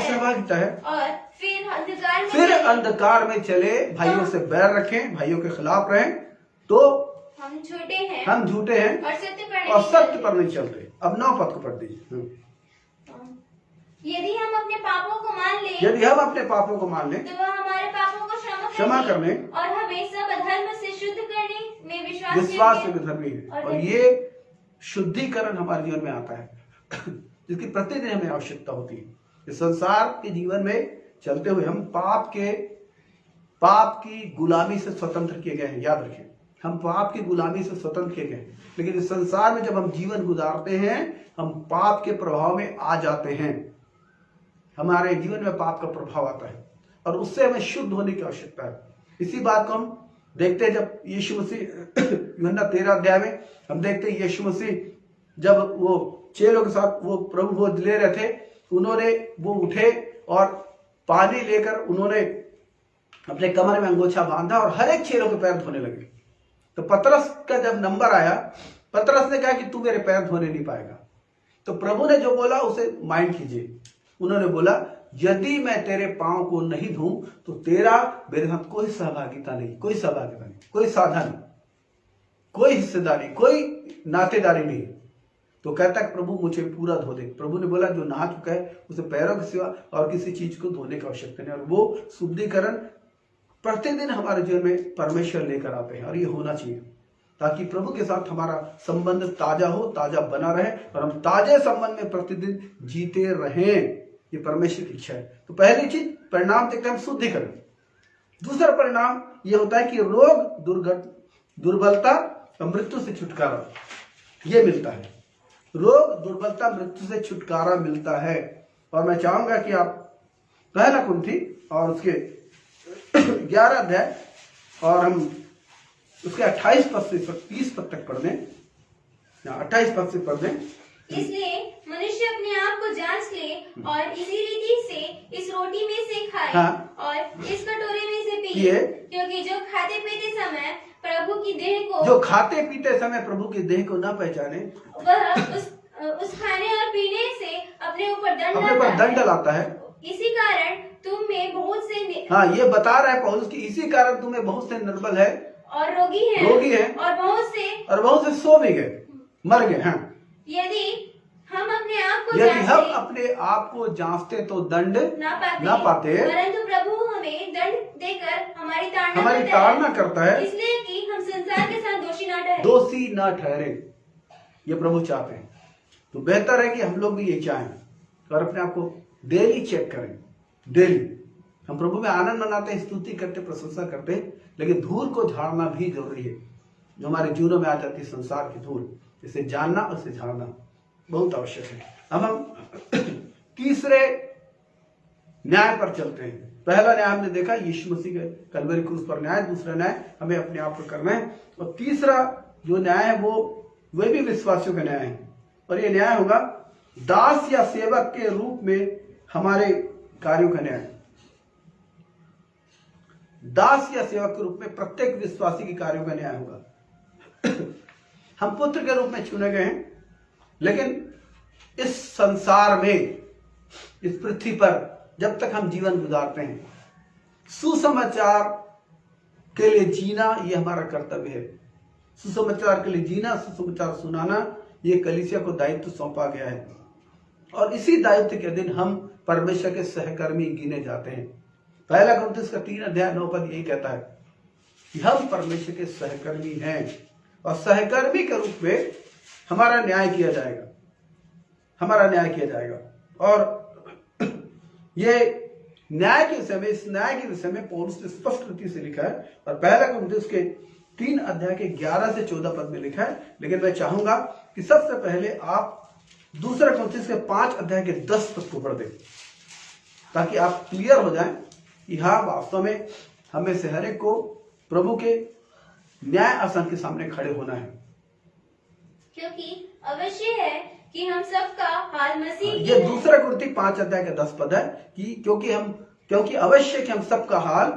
सहभागिता है और फिर अंधकार में चले, भाइयों से बैर रखें, भाइयों के खिलाफ रहें, तो हम झूठे हैं और सत्य पर नहीं चलते। अब 9 पद को पढ़ दीजिए। यदि हम अपने पापों को मान लें तो वह हमारे पापों को क्षमा करने और हमें सब अधर्म से शुद्ध करने में विश्वास से धर्मी है। और ये शुद्धिकरण हमारे जीवन में आता है जिसकी प्रतिदिन हमें आवश्यकता होती है। इस संसार के जीवन में चलते हुए हम पाप की गुलामी से स्वतंत्र किए गए हैं। याद रखें, हम पाप की गुलामी से स्वतंत्र किए गए हैं, लेकिन इस संसार में जब हम जीवन गुजारते हैं, हम पाप के प्रभाव में आ जाते हैं। हमारे जीवन में पाप का प्रभाव आता है और उससे हमें शुद्ध होने की आवश्यकता है। इसी बात को हम देखते हैं जब यीशु मसीह यूहन्ना 13 अध्याय में हम देखते हैं, यीशु मसीह जब वो चेलों के साथ वो प्रभु भोज ले रहे थे, वो उठे और पानी लेकर उन्होंने अपने कमर में अंगोछा बांधा और हर एक चेलों के पैर धोने लगे। तो पतरस का जब नंबर आया, पतरस ने कहा कि तू मेरे पैर धोने नहीं पाएगा। तो प्रभु ने जो बोला उसे माइंड कीजिए। उन्होंने बोला, यदि मैं तेरे पांव को नहीं धोऊं तो तेरा मेरे साथ कोई सहभागिता नहीं, कोई साझा नहीं, कोई हिस्सेदारी, कोई नातेदारी नहीं। तो कहता है प्रभु मुझे पूरा धो दे। प्रभु ने बोला, जो नहा चुका है उसे पैरों के सिवा और किसी चीज को धोने की आवश्यकता नहीं। और वो शुद्धिकरण प्रतिदिन हमारे जीवन में परमेश्वर लेकर आते हैं और ये होना चाहिए ताकि प्रभु के साथ हमारा संबंध ताजा हो, ताजा बना रहे और हम ताजे संबंध में प्रतिदिन जीते रहें। ये परमेश्वर की इच्छा है। तो पहली चीज परिणाम देखते हैं हम शुद्धिकरण। दूसरा परिणाम ये होता है कि रोग, दुर्बलता और मृत्यु से छुटकारा ये मिलता है। रोग, दुर्बलता, मृत्यु से छुटकारा मिलता है। और मैं चाहूंगा कि आप पहला कुरिन्थी और उसके 11 अध्याय और हम उसके 28 पद से 30 पद तक पढ़ दें, 28 पद से पढ़ दें। इसलिए मनुष्य अपने आप को जांच ले और इसी रीति से इस रोटी में से खाए और इस कटोरे में से पिए, क्योंकि जो खाते पीते समय प्रभु की देह को न पहचाने वह उस खाने और पीने से अपने ऊपर दंड लाता है। इसी कारण तुम में बहुत से ये बता रहा है पौलुस कि इसी कारण तुम्हें बहुत से निर्बल है और रोगी है और बहुत से सो भी गए, मर गए। यदि हम अपने आप को यदि हम जांचते अपने आप को जांचते तो दंड ना पाते, परंतु प्रभु हमें दंड देकर हमारी ताड़ना करता है, इसलिए कि हम संसार के साथ दोषी ना ठहरे। ये प्रभु चाहते हैं। तो बेहतर है कि हम लोग भी ये चाहें और अपने आप को डेली चेक करें। डेली हम प्रभु में आनंद मनाते हैं, स्तुति करते, प्रशंसा करते हैं, लेकिन धूल को झाड़ना भी जरूरी है। जो हमारे जीवनों में आ जाती है संसार की धूल, इसे जानना और इसे झाड़ना बहुत आवश्यक है। अब हम तीसरे न्याय पर चलते हैं। पहला न्याय हमने देखा यीशु मसीह के कलवरी क्रूस पर न्याय, दूसरा न्याय हमें अपने आप पर करना है, और तीसरा जो न्याय है वो भी विश्वासियों का न्याय है। और ये न्याय होगा दास या सेवक के रूप में हमारे कार्यों का न्याय। दास या सेवक के रूप में प्रत्येक विश्वासी के कार्यों का न्याय होगा। हम पुत्र के रूप में चुने गए हैं, लेकिन इस संसार में, इस पृथ्वी पर जब तक हम जीवन गुजारते हैं, सुसमाचार के लिए जीना ये हमारा कर्तव्य है। सुसमाचार के लिए जीना, सुसमाचार सुनाना, ये कलीसिया को दायित्व सौंपा गया है। और इसी दायित्व के दिन हम परमेश्वर के सहकर्मी गिने जाते हैं। पहला कुरिन्थियों का 3:9 यही कहता है कि हम परमेश्वर के सहकर्मी हैं, और सहकर्मी के रूप में हमारा न्याय किया जाएगा, हमारा न्याय किया जाएगा। और ये न्याय के विषय में, इस न्याय के विषय में पौलुस ने स्पष्ट रीति से लिखा है, और पहला कुरिन्थियों के 3:11 से 14 में लिखा है। लेकिन मैं चाहूंगा कि सबसे पहले आप दूसरा कुरिन्थियों के 5:10 को पढ़ दें, ताकि आप क्लियर हो जाएं कि हाँ, वास्तव में हमें से हर एक को प्रभु के न्याय आसन के सामने खड़े होना है। क्योंकि अवश्य है कि हम सबका हाल मसीह की ये दूसरा कुरिन्थियों 5:10 है कि क्योंकि अवश्य कि हम सबका हाल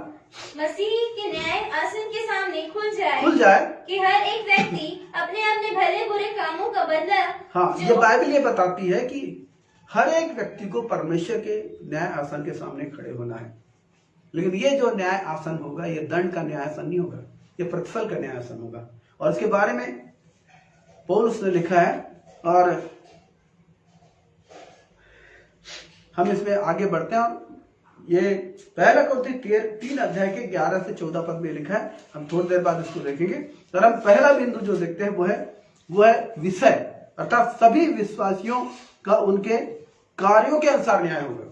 मसीह के न्याय आसन के सामने खुल जाए कि हर एक व्यक्ति अपने अपने भले बुरे कामों का बदला। हाँ, ये बाइबल ये बताती है कि हर एक व्यक्ति को परमेश्वर के न्याय आसन के सामने खड़े होना है। लेकिन ये जो न्याय आसन होगा, ये दंड का न्याय आसन नहीं होगा, ये प्रतिफल का न्याय आसन होगा। और इसके बारे में पौलुस ने लिखा है, और हम इसमें आगे बढ़ते हैं। और ये पहला कुरिन्थियों 3:11 से 14 में लिखा है। हम थोड़ी देर बाद इसको देखेंगे। और हम पहला बिंदु जो देखते हैं वो है विषय, अर्थात सभी विश्वासियों का उनके कार्यों के अनुसार न्याय होगा।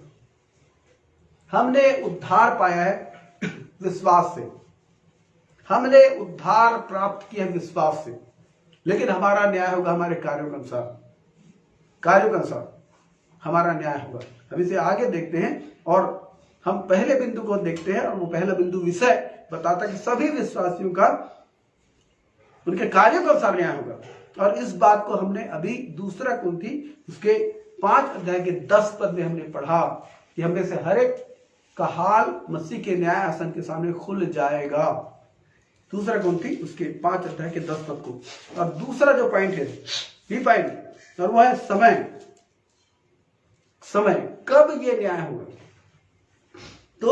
हमने उद्धार पाया है विश्वास से, हमने उद्धार प्राप्त किया है विश्वास से, लेकिन हमारा न्याय होगा हमारे कार्यों के अनुसार। कार्यों के अनुसार हमारा न्याय होगा। हम इसे आगे देखते हैं, और हम पहले बिंदु को देखते हैं, और वो पहला बिंदु विषय बताता है कि सभी विश्वासियों का उनके कार्यों के अनुसार न्याय होगा। और इस बात को हमने अभी दूसरा कुरिन्थियों उसके 5:10 में हमने पढ़ा कि हमें से हर एक का हाल मसीह के न्याय आसन के सामने खुल जाएगा। दूसरा कुरिन्थियों उसके 5:10 को। और दूसरा जो पॉइंट है, ये पॉइंट, और वो है समय कब ये न्याय होगा। तो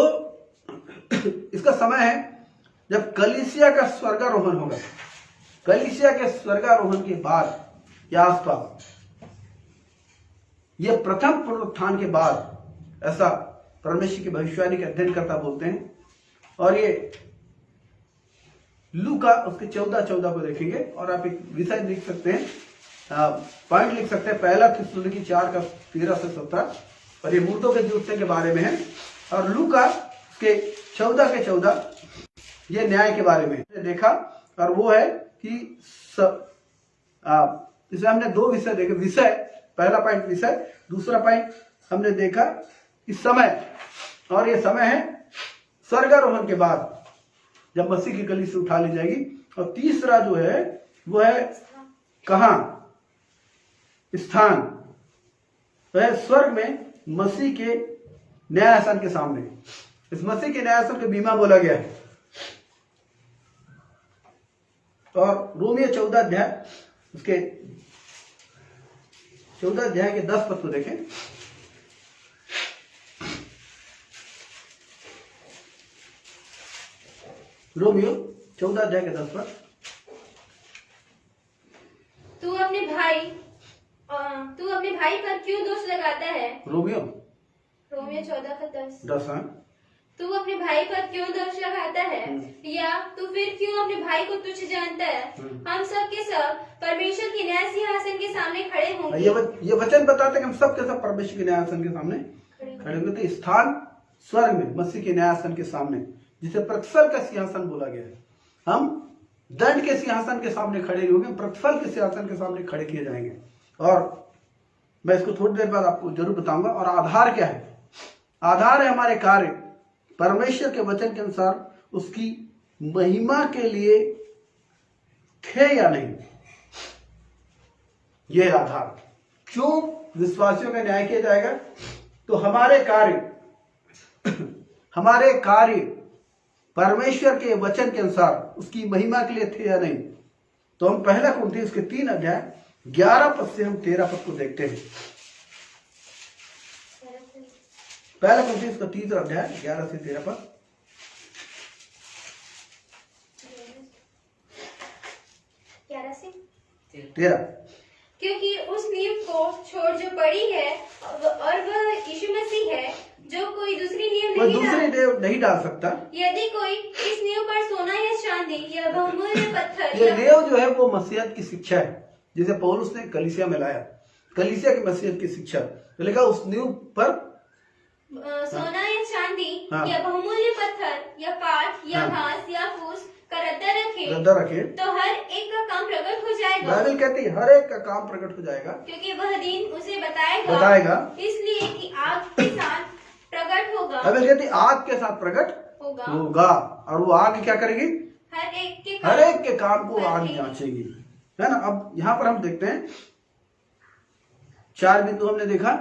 इसका समय है जब कलीसिया का स्वर्गारोहण होगा। कलीसिया के स्वर्गारोहण के बाद या आसपास, यह प्रथम पुनरुत्थान के बाद, ऐसा परमेश्वर की भविष्यवाणी के अध्ययनकर्ता बोलते हैं। और ये लूका उसके 14 को देखेंगे, और आप एक विषय लिख सकते हैं, पॉइंट लिख सकते हैं। पहला थिस्सलुनीकी 4:13-17, और ये मूर्तों के जूटने के बारे में है। और लूका के 14 ये न्याय के बारे में देखा, और वो है कि इसमें हमने 2 विषय देखे। विषय, पहला पॉइंट विषय, दूसरा पॉइंट हमने देखा कि समय, और ये समय है स्वर्गारोहण के बाद जब मसीह की कलीसिया उठा ली जाएगी। और तीसरा जो है वो है कहां, स्थान, तो है स्वर्ग में मसीह के न्याय आसन के सामने। इस मसीह के न्याय आसन को बीमा बोला गया है। और रोमियो 14 उसके 14 के 10 को देखें। रोमियो 14 के 10। तू अपने भाई रोमियो रोमियो 14:10। 10। हाँ, तू अपने भाई पर क्यों दोष लगाता है, या तू फिर क्यों अपने भाई को तुच्छ जानता है? हम सब के सब परमेश्वर के न्याय सिंहासन के सामने खड़े होंगे। ये वचन बताते हैं कि हम सब के सब परमेश्वर के न्यायासन के सामने खड़े होंगे। तो स्थान स्वर्ग में मसीह के न्यायासन के सामने, जिसे प्रतिफल का सिंहासन बोला गया है। हम दंड के सिंहासन के सामने खड़े होंगे, प्रतिफल के सिंहासन के सामने खड़े किए जाएंगे। और मैं इसको थोड़ी देर बाद आपको जरूर बताऊंगा। और आधार क्या है? आधार है हमारे कार्य परमेश्वर के वचन के अनुसार उसकी महिमा के लिए थे या नहीं, यह आधार। क्यों विश्वासियों का न्याय किया जाएगा? तो हमारे कार्य परमेश्वर के वचन के अनुसार उसकी महिमा के लिए थे या नहीं। तो हम पहला कुरिन्थियों के 3 अध्याय 11 पद से हम 13 पद को देखते हैं। पहला कुरिन्थियों का 3 अध्याय 11 से 13 पद। 11 से 13। क्योंकि उस नींव को छोड़ जो पड़ी है और वह यीशु मसीह है, जो कोई दूसरी नींव नहीं डाल सकता। यदि कोई इस नींव पर सोना या चांदी या बहुमूल्य पत्थर, ये नींव जो है वो मसीहत की शिक्षा है, जिसे पौलुस ने कलीसिया में लाया। कलीसिया की मसीहत की शिक्षा तो लिखा उस नींव पर सोना या चांदी या बहुमूल्य पत्थर या काठ या घास या फूस का रद्दा रखे तो हर एक का काम प्रकट हो जाएगा। बाइबल कहती है हर एक का काम प्रकट हो जाएगा, क्योंकि वह दिन उसे बताएगा इसलिए कि आग के साथ प्रकट होगा। बाइबल कहती है आग के साथ प्रकट होगा। और वो आग क्या करेगी? हर एक के काम को आग जांचेगी, है ना। अब यहाँ पर हम देखते हैं 4 बिंदु हमने देखा,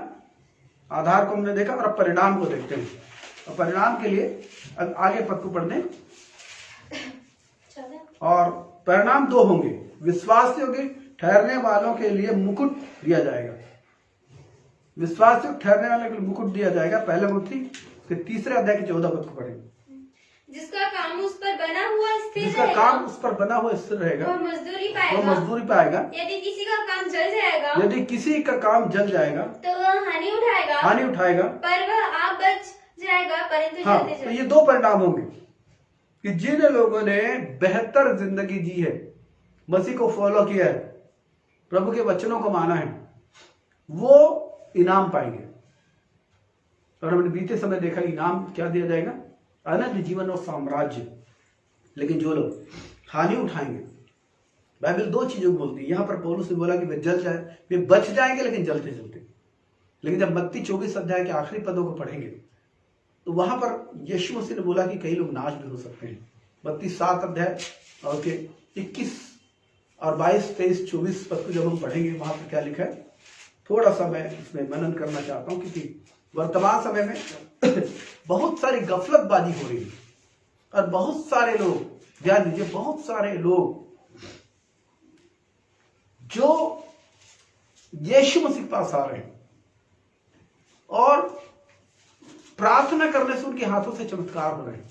आधार को हमने देखा, और अब परिणाम को देखते हैं। और परिणाम के लिए आगे पद को पढ़ने, और परिणाम 2 होंगे। विश्वासियों के ठहरने वालों के लिए मुकुट दिया जाएगा। विश्वासियों ठहरने वालों के लिए मुकुट दिया जाएगा। पहले मुक्ति के 3 अध्याय के 14 पद को पढ़ेंगे। जिसका काम उस पर बना हुआ स्थिर जिसका काम उस पर बना हुआ स्थिर रहेगा, वो मजदूरी पाएगा। यदि किसी का काम जल जाएगा तो वह हानि उठाएगा, पर वह आप बच जाएगा, परंतु हाँ, तो ये 2 परिणाम होंगे कि जिन लोगों ने बेहतर जिंदगी जी है, मसीह को फॉलो किया है, प्रभु के वचनों को माना है, वो इनाम पाएंगे। और हमने बीते समय देखा इनाम क्या दिया जाएगा? अनंत जीवन और साम्राज्य। लेकिन जो लोग हानि उठाएंगे, बाइबल 2 चीजों को बोलती है। यहां पर पौलुस ने बोला कि वे जल जाए, वे बच जाएंगे लेकिन जलते जलते। लेकिन जब मत्ती 24 अध्याय के आखिरी पदों को पढ़ेंगे तो वहां पर यीशु मसीह ने बोला कि कई लोग नाश भी हो सकते हैं। मत्ती 7 अध्याय और के 21 और 22, 23, 24 पद को जब हम पढ़ेंगे, वहां पर क्या लिखा है, थोड़ा सा मैं इसमें मनन करना चाहता हूं, क्योंकि वर्तमान समय में बहुत सारी गफलतबाजी हो रही है और बहुत सारे लोग, ध्यान दीजिए, बहुत सारे लोग जो यीशु मसीह के पास आ रहे हैं और प्रार्थना करने से उनके हाथों से चमत्कार हो रहे हैं।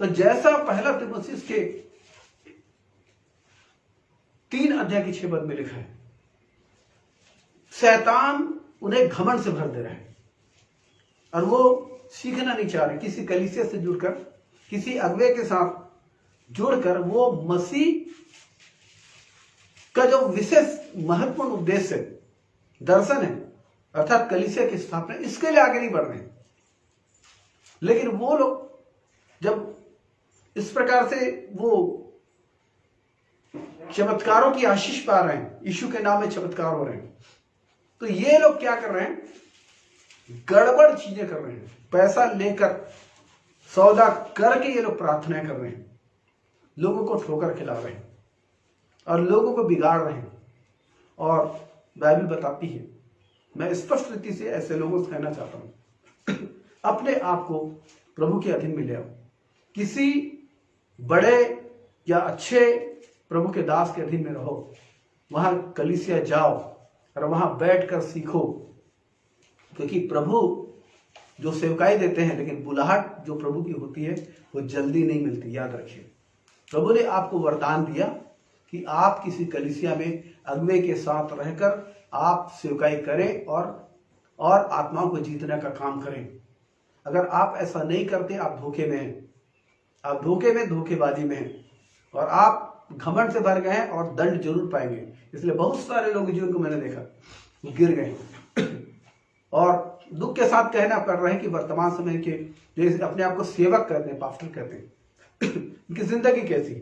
तो जैसा पहला तीमुथियुस के 3 अध्याय की 6 पद में लिखा है, शैतान उन्हें घमंड से भर दे रहा है और वो सीखना नहीं चाह रहे। किसी कलीसिया से जुड़कर, किसी अगुवे के साथ जुड़कर वो मसीह का जो विशेष महत्वपूर्ण उद्देश्य है, दर्शन है, अर्थात कलीसिया की स्थापना, इसके लिए आगे नहीं बढ़ रहे। लेकिन वो लोग जब इस प्रकार से वो चमत्कारों की आशीष पा रहे हैं, यीशु के नाम में चमत्कार हो रहे हैं, तो ये लोग क्या कर रहे हैं? गड़बड़ चीजें कर रहे हैं। पैसा लेकर, सौदा करके ये लोग प्रार्थनाएं कर रहे हैं, लोगों को ठोकर खिला रहे हैं और लोगों को बिगाड़ रहे हैं। और बाइबल बताती है, मैं स्पष्ट रीति से ऐसे लोगों से कहना चाहता हूं, अपने आप को प्रभु के अधीन में ले आओ। किसी बड़े या अच्छे प्रभु के दास के अधीन में रहो, वहां कलीसिया जाओ और वहां बैठकर सीखो, क्योंकि प्रभु जो सेवकाई देते हैं, लेकिन बुलाहट जो प्रभु की होती है वो जल्दी नहीं मिलती। याद रखिए, प्रभु ने आपको वरदान दिया कि आप किसी कलीसिया में अगुवे के साथ रहकर आप सेवकाई करें और और आत्माओं को जीतने का काम करें। अगर आप ऐसा नहीं करते, आप धोखे में हैं, आप धोखे में, धोखेबाजी में हैं, और आप घमंड से भर गए हैं और दंड जरूर पाएंगे। इसलिए बहुत सारे लोग जिनको मैंने देखा वो गिर गए और दुख के साथ कहना पड़ रहा है कि वर्तमान समय के जो अपने आप को सेवक कहते हैं, पास्टर कहते हैं, उनकी जिंदगी कैसी है।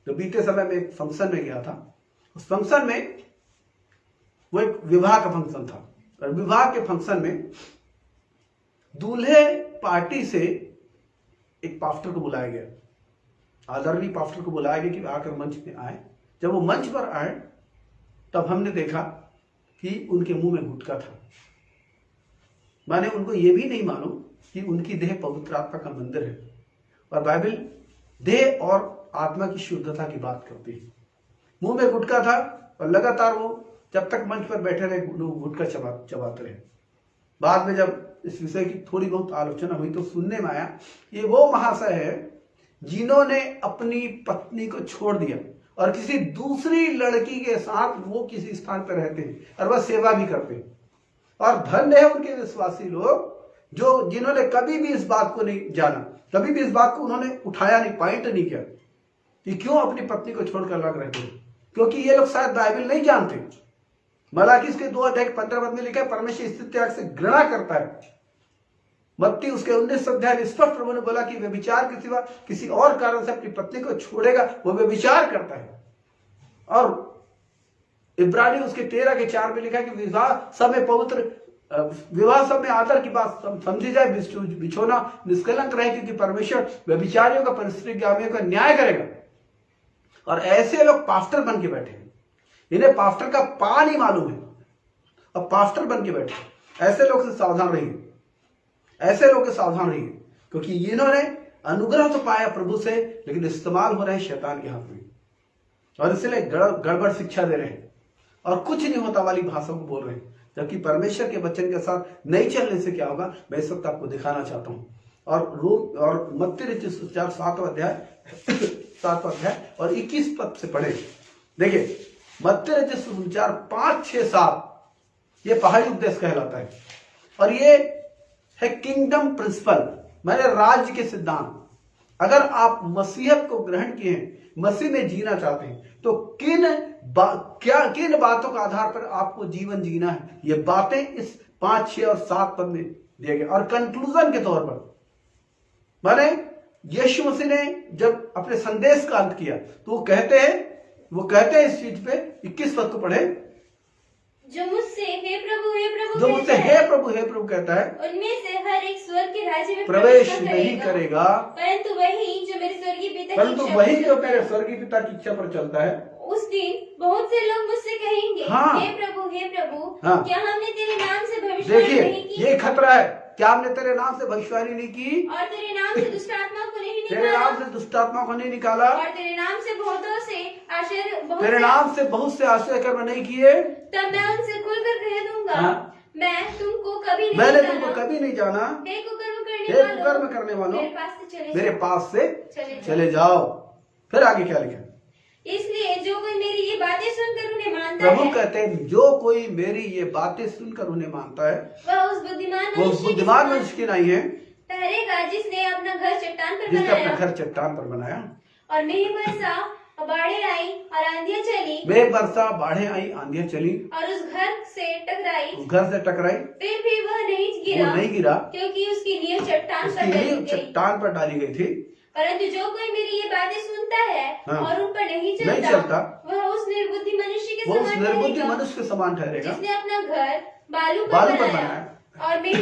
तो बीते समय में एक फंक्शन में गया था, उस फंक्शन में वो एक विवाह का फंक्शन था, और विवाह के फंक्शन में दूल्हे पार्टी से एक पास्टर को बुलाया गया, आदरणीय पास्टर को बुलाया गया कि आकर मंच पे आए। जब वो मंच पर आए तब हमने देखा कि उनके मुंह में गुटखा था। माने उनको ये भी नहीं मालूम कि उनकी देह पवित्र आत्मा का मंदिर है, और बाइबल देह और आत्मा की शुद्धता की बात करती है। मुंह में गुटखा था और लगातार वो जब तक मंच पर बैठे रहे गुटखा चबाते रहे। बाद में जब इस विषय की थोड़ी बहुत आलोचना हुई तो सुनने में आया ये वो महाशय है जिन्होंने अपनी पत्नी को छोड़ दिया और किसी दूसरी लड़की के साथ वो किसी स्थान पर रहते हैं और वह सेवा भी करते हैं। और धन्य है उनके विश्वासी लोग जो जिन्होंने कभी भी इस बात को नहीं जाना, कभी भी इस बात को उन्होंने उठाया नहीं, पॉइंट नहीं किया कि क्यों अपनी पत्नी को छोड़कर अलग रहते हैं, क्योंकि ये लोग शायद बाइबल नहीं जानते। मलाकी उसके 2:15 में लिखा है परमेश्वर स्त्री त्याग से घृणा करता है। मत्ती उसके 19 अध्याय में स्पष्ट प्रभु ने बोला कि व्यभिचार के सिवा किसी और कारण से अपनी पत्नी को छोड़ेगा वो व्यभिचार करता है। और इब्रानी उसके 13:4 में लिखा है कि विवाह सब में पवित्र, विवाह सब में आदर की बात समझी जाए, बिछोना निष्कलंक रहे, क्योंकि परमेश्वर व्यभिचारियों का, परिस्थितिगामियों का न्याय करेगा। और ऐसे लोग पास्टर बन के बैठे हैं, इन्हें पास्टर का पा नहीं मालूम है, अब पास्टर बन के बैठे। ऐसे लोग से सावधान रहिए, ऐसे लोग से सावधान रहिए, क्योंकि इन्होंने अनुग्रह तो पाया प्रभु से, लेकिन इस्तेमाल हो रहे हैं शैतान के हाथ में, और इसलिए गड़बड़ शिक्षा दे रहे हैं और कुछ नहीं होता वाली भाषा को बोल रहे हैं। जबकि परमेश्वर के वचन के साथ नहीं चलने से क्या होगा, मैं इस वक्त आपको दिखाना चाहता हूं। और मत्ती रचित सुसमाचार 7वां अध्याय और 21 पद से पढ़े। देखिए मत्ती रचित सुसमाचार 5, 6, 7 ये पहाड़ी उपदेश कहलाता है, और ये है किंगडम प्रिंसिपल, माने राज्य के सिद्धांत। अगर आप मसीहत को ग्रहण किए हैं, मसीह में जीना चाहते हैं, तो किन बातों के आधार पर आपको जीवन जीना है, ये बातें इस 5, 6 और 7 पद में दिए गए। और कंक्लूजन के तौर पर माने यीशु मसीह ने जब अपने संदेश का अंत किया तो वो कहते हैं इस चीज पे 21 पद को पढ़े, जो मुझसे हे प्रभु हे प्रभु कहता है, उनमें से हर एक स्वर्ग के राज्य में प्रवेश नहीं करेगा, परंतु वही जो मेरे स्वर्गीय पिता की इच्छा पर चलता है। उस दिन बहुत से लोग मुझसे कहेंगे, हाँ, हे प्रभु हाँ, क्या हमने तेरे नाम से भविष्यवाणी नहीं की? ये खतरा है, क्या हमने तेरे नाम से भविष्यवाणी नहीं की, और तेरे नाम से दुष्ट आत्मा को नहीं निकाला, तेरे नाम से दुष्ट आत्मा को नहीं निकाला, और तेरे नाम से बहुत से आश्चर्य कर्म नहीं किए, तब मैं उनसे खुलकर कह दूंगा, हाँ, मैंने तुमको कभी नहीं जाना, हे कुकर्म करने वालों, मेरे पास से चले जाओ। फिर आगे क्या लिखा? इसलिए जो कोई मेरी ये बातें सुनकर उन्हें मानता प्रभु है, कहते हैं जो कोई मेरी ये बातें सुनकर उन्हें मानता है वह उस बुद्धिमान मनुष्य की नहीं है, ठहरेगा जिसने अपना घर चट्टान पर बनाया। और मेघ बरसा, बाढ़ें आई और आंधियां चली, बाढ़ें आई, आंधियां चली, और उस घर से टकराई, फिर भी वह नहीं गिरा, क्योंकि उसकी नींव चट्टान पर डाली गई थी। परंतु जो कोई मेरी ये बातें सुनता है, हाँ, और उन पर नहीं चलता, वह उस निर्बुद्धि मनुष्य के समान ठहरेगा, जिसने अपना घर बालू पर बनाया। और मेघ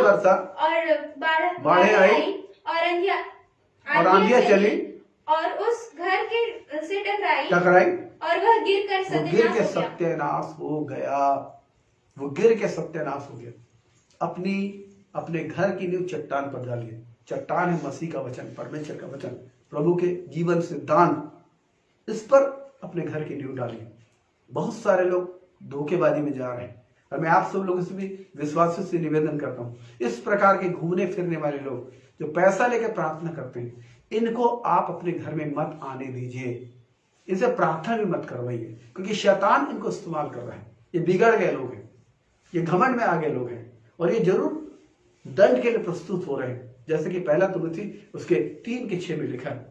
बरसा और बाढ़ें आई और आंधियां चली और उस घर के से टकराई, और वह गिर के सत्यानाश हो गया। अपने घर की नींव चट्टान पर डालिए। चट्टान है मसीह का वचन, परमेश्वर का वचन, प्रभु के जीवन सिद्धांत, इस पर अपने घर की नींव डालिए। बहुत सारे लोग धोखेबाजी में जा रहे हैं, और मैं आप सब लोगों से भी विश्वास से निवेदन करता हूँ, इस प्रकार के घूमने फिरने वाले लोग जो पैसा लेकर प्रार्थना करते हैं, इनको आप अपने घर में मत आने दीजिए, इनसे प्रार्थना भी मत करवाइए, क्योंकि शैतान इनको इस्तेमाल कर रहा है। ये बिगड़ गए लोग हैं, ये घमंड में आ गए लोग हैं, और ये जरूर दंड के लिए प्रस्तुत हो रहे हैं, जैसे कि पहला तिमुथी उसके 3:6 में लिखा है।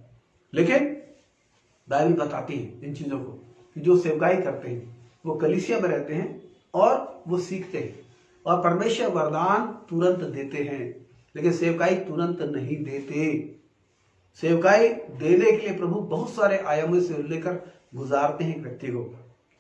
लेकिन बाइबल बताती है इन चीजों को कि जो सेवकाई करते हैं वो कलीसिया में रहते हैं और वो सीखते हैं, और परमेश्वर वरदान तुरंत देते हैं, लेकिन सेवकाई तुरंत नहीं देते। सेवकाई देने के लिए प्रभु बहुत सारे आयामों से लेकर गुजारते हैं एक व्यक्ति को।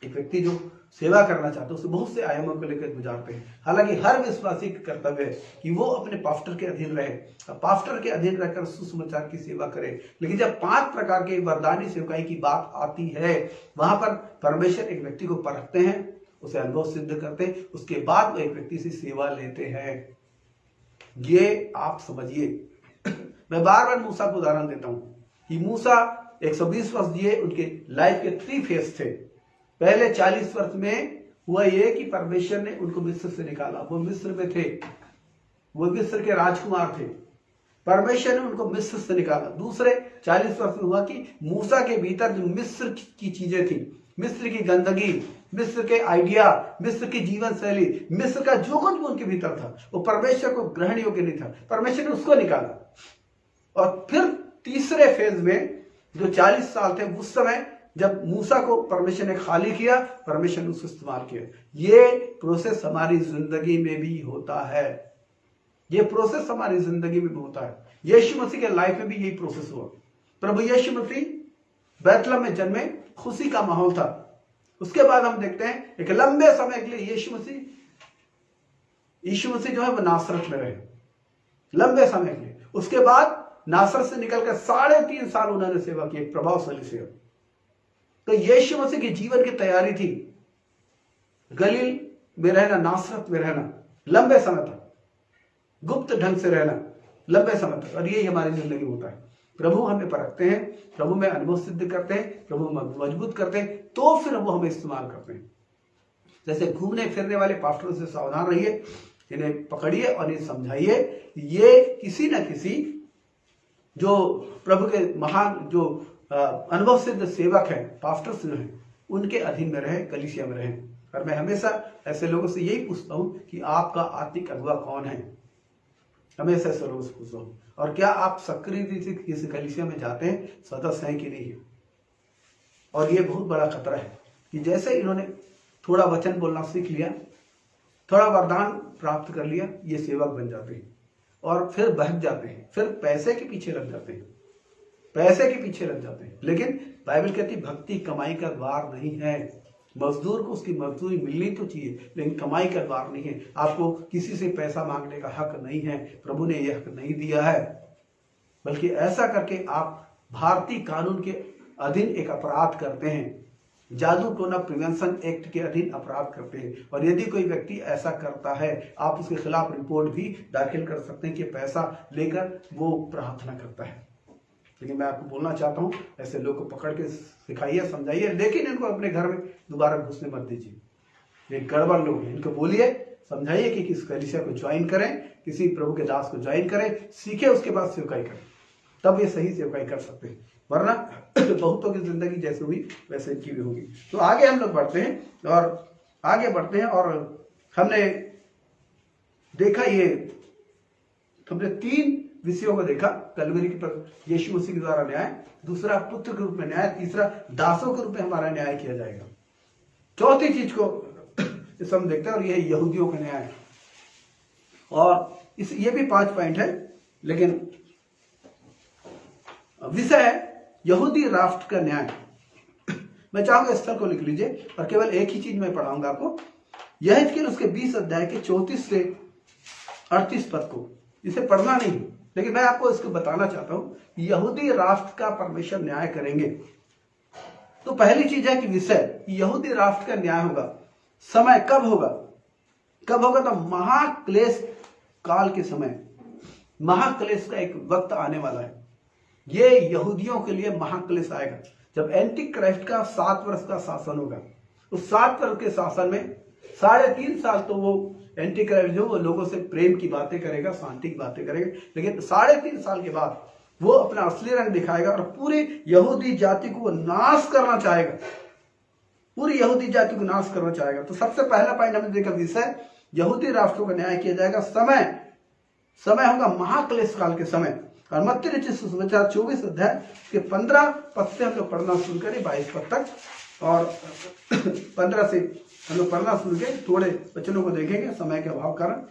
एक व्यक्ति जो सेवा करना चाहता है उसे बहुत से आयामों को लेकर गुजारते हैं। हालांकि हर विश्वासी का कर्तव्य है कि वो अपने पास्टर के अधीन रहे, पास्टर के अधीन रहकर सुसमाचार की सेवा करे। लेकिन जब 5 प्रकार के वरदानी सेवकाई की बात आती है, वहां पर परमेश्वर एक व्यक्ति को परखते हैं, उसे अनुभव सिद्ध करते हैं, उसके बाद वो एक व्यक्ति से सेवा लेते हैं। ये आप समझिए। मैं बार बार मूसा को उदाहरण देता हूं कि मूसा 120 वर्ष जिए, उनके लाइफ के 3 फेज थे। पहले 40 वर्ष में हुआ ये कि परमेश्वर ने उनको मिस्र से निकाला, वो मिस्र में थे, वो मिस्र के राजकुमार थे, परमेश्वर ने उनको मिस्र से निकाला। दूसरे 40 वर्ष में हुआ कि मूसा के भीतर जो मिस्र की चीजें थी, मिस्र की गंदगी, मिस्र के आइडिया, मिस्र की जीवन शैली, मिस्र का जो कुछ भी उनके भीतर था वो परमेश्वर को ग्रहण योग्य नहीं था, परमेश्वर ने उसको निकाला। और फिर तीसरे फेज में जो 40 साल थे, उस समय जब मूसा को परमेश्वर ने खाली किया, परमेश्वर ने उसको इस्तेमाल किया। ये प्रोसेस हमारी जिंदगी में भी होता है, ये प्रोसेस हमारी जिंदगी में भी होता है। यीशु मसीह के लाइफ में भी यही प्रोसेस हुआ। प्रभु यीशु मसीह बैतलहम में जन्मे, खुशी का माहौल था। उसके बाद हम देखते हैं एक लंबे समय के लिए यीशु मसीह जो है वो नासरत में रहे, लंबे समय के लिए। उसके बाद नासरत से निकलकर 3.5 साल उन्होंने सेवा की, एक प्रभावशाली सेवा। तो यीशु मसीह के जीवन की तैयारी थी गलील में रहना, नासरत में रहना, लंबे समय तक गुप्त ढंग से रहना, लंबे समय तक। और ये हमारी जिंदगी होता है। प्रभु हमें परखते हैं, प्रभु में अनुभव सिद्ध करते हैं, प्रभु मजबूत करते हैं, तो फिर वो हमें इस्तेमाल करते हैं। जैसे घूमने फिरने वाले पास्टरों से सावधान रहिए, इन्हें पकड़िए और इन्हें समझाइए। ये किसी न किसी जो प्रभु के महान जो अनुभव सिद्ध सेवक हैं, पास्टर्स जो हैं, उनके अधीन में रहे, कलीसिया में रहे। और मैं हमेशा ऐसे लोगों से यही पूछता हूं कि आपका आत्मिक अगुवा कौन है, हमेशा ऐसे लोगों से पूछता हूं। और क्या आप सक्रिय रूप से किसी कलीसिया में जाते हैं, सदस्य हैं कि नहीं है। और ये बहुत बड़ा खतरा है कि जैसे इन्होंने थोड़ा वचन बोलना सीख लिया, थोड़ा वरदान प्राप्त कर लिया, ये सेवक बन जाते हैं और फिर बहक जाते हैं, फिर पैसे के पीछे लग जाते हैं, पैसे के पीछे लग जाते हैं। लेकिन बाइबल कहती भक्ति कमाई का द्वार नहीं है। मजदूर को उसकी मजदूरी मिलनी तो चाहिए, लेकिन कमाई का द्वार नहीं है। आपको किसी से पैसा मांगने का हक नहीं है, प्रभु ने यह हक नहीं दिया है। बल्कि ऐसा करके आप भारतीय कानून के अधीन एक अपराध करते हैं, जादू टोना प्रिवेंशन एक्ट के अधीन अपराध करते हैं। और यदि कोई व्यक्ति ऐसा करता है, आप उसके खिलाफ रिपोर्ट भी दाखिल कर सकते हैं कि पैसा लेकर वो प्रार्थना करता है। लेकिन मैं आपको बोलना चाहता हूं, ऐसे लोग को पकड़ के सिखाइए, समझाइए, लेकिन इनको अपने घर में दोबारा घुसने मत दीजिए। ये गड़बड़ लोग हैं, इनको बोलिए, समझाइए कि किस कलीसिया को ज्वाइन करें, किसी प्रभु के दास को ज्वाइन करें, सीखे, उसके बाद सेवकाई करें, तब ये सही सेवकाई कर सकते हैं। वरना बहुतों की जिंदगी जैसे हुई वैसे इनकी भी होगी। तो आगे हम लोग बढ़ते हैं और हमने देखा, ये हमने 3 विषयों को देखा। कलवरी पर यीशु मसीह के द्वारा न्याय, दूसरा पुत्र के रूप में न्याय, तीसरा दासों के रूप में हमारा न्याय किया जाएगा। चौथी चीज को इस हम देखते हैं और यह यहूदियों का न्याय। और ये भी 5 पॉइंट है, लेकिन विषय है यहूदी राष्ट्र का न्याय। मैं चाहूंगा स्थल को लिख लीजिए और केवल एक ही चीज मैं पढ़ाऊंगा आपको, यहेजकेल उसके 20 अध्याय के 34 से 38 पद को। इसे पढ़ना नहीं, लेकिन मैं आपको इसको बताना चाहता हूं, यहूदी राष्ट्र का परमेश्वर न्याय करेंगे। तो पहली चीज है कि विषय यहूदी राष्ट्र का न्याय होगा। समय कब होगा? तो महाक्लेश काल के समय, महाक्लेश का एक वक्त आने वाला है। ये यहूदियों के लिए महाक्लेश आएगा जब एंटी क्राइस्ट का 7 वर्ष का शासन होगा। उस 7 वर्ष के शासन में 3.5 साल तो वो एंटी क्राइस्ट जो वो लोगों से प्रेम की बातें करेगा, शांति की बातें करेगा, लेकिन 3.5 साल के बाद वो अपना असली रंग दिखाएगा और पूरी यहूदी जाति को वो नाश करना चाहेगा, पूरी यहूदी जाति को नाश करना चाहेगा। तो सबसे पहला पॉइंट हमने देखा विषय यहूदी राष्ट्रों का न्याय किया जाएगा। समय होगा महाक्लेश काल के समय। और मत्ती रचित सुसमाचार 24 अध्याय के 15 पद से हम लोग पढ़ना शुरू करें 22 पद तक, और 15 से हम लोग पढ़ना शुरू करें। थोड़े वचनों को देखेंगे समय के अभाव कारण।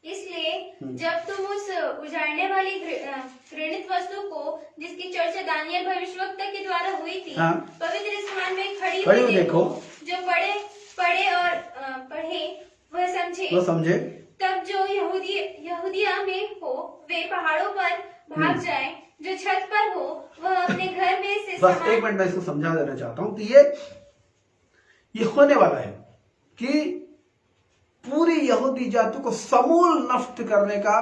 इसलिए जब तुम उस उजाड़ने वाली घृणित वस्तु को, जिसकी चर्चा दानियल भविष्यवक्ता के द्वारा हुई थी, पवित्र स्थान में खड़ी हुई देखो, जो पढ़े और पढ़े वह समझे। तब जो यहूदिया में हो वे पहाड़ों पर भाग जाए, जो छत पर हो वह अपने घर में से बस एक मिनट मैं इसको समझा देना चाहता हूं कि ये होने वाला है कि पूरी यहूदी जाति को समूल नष्ट करने का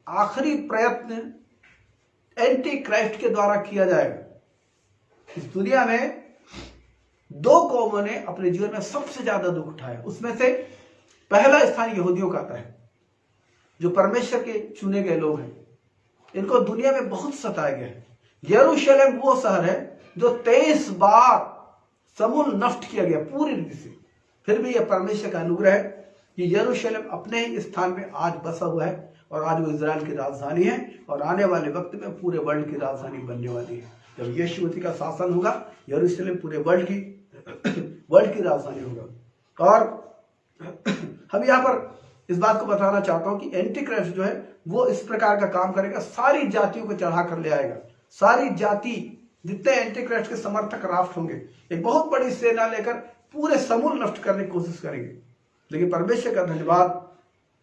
आखिरी प्रयत्न एंटी क्राइस्ट के द्वारा किया जाएगा। इस दुनिया में दो कौमों ने अपने जीवन में सबसे ज्यादा दुख उठाया। उसमें से पहला स्थान यहूदियों का आता है, जो परमेश्वर के चुने गए लोग हैं। इनको दुनिया में बहुत सताया गया है। यरूशलेम वो शहर है जो 23 बार समूल नष्ट किया गया पूरी रीति से। फिर भी यह परमेश्वर का अनुग्रह है कि यरूशलेम अपने ही स्थान में आज बसा हुआ है, और आज वो इजराइल की राजधानी है, और आने वाले वक्त में पूरे वर्ल्ड की राजधानी बनने वाली है। जब यीशु मसीह का शासन होगा, यरूशलेम पूरे वर्ल्ड की राजधानी होगा। और हम यहाँ पर इस बात को बताना चाहता हूं कि एंटी क्राइस्ट जो है वो इस प्रकार का काम करेगा, सारी जातियों को चढ़ा कर ले आएगा। सारी जाति, जितने एंटी क्राइस्ट के समर्थक राष्ट्र होंगे, एक बहुत बड़ी सेना लेकर पूरे समूल नष्ट करने की कोशिश करेंगे। लेकिन परमेश्वर का धन्यवाद,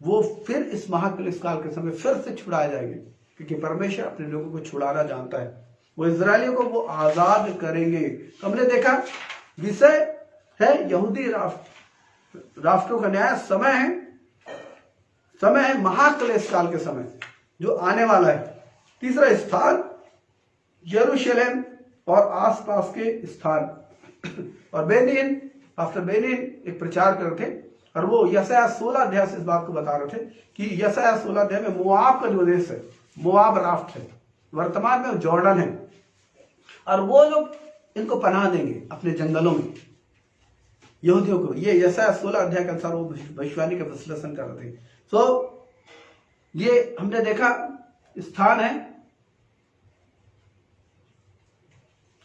वो फिर इस महाक्लेश काल के समय फिर से छुड़ाए जाएंगे, क्योंकि परमेश्वर अपने लोगों को छुड़ाना जानता है। वो इजरायलियों को वो आजाद करेंगे। हमने देखा विषय है यहूदी राष्ट्रों का न्याय। समय है महाक्लेश काल के समय जो आने वाला है। तीसरा स्थान यरूशलेम और आसपास के स्थान। और बेनिन एक प्रचार कर रहे थे, और वो यशायाह 16 अध्याय से इस बात को बता रहे थे कि यशायाह 16 अध्याय में मोआब का जो देश है, मोआब राष्ट्र है, वर्तमान में जॉर्डन है, और वो लोग इनको पनाह देंगे अपने जंगलों में यहूदियों को। ये यशायाह 16 अध्याय के अनुसार वो भविष्यवाणी का विश्लेषण कर रहे थे। तो ये हमने देखा स्थान है,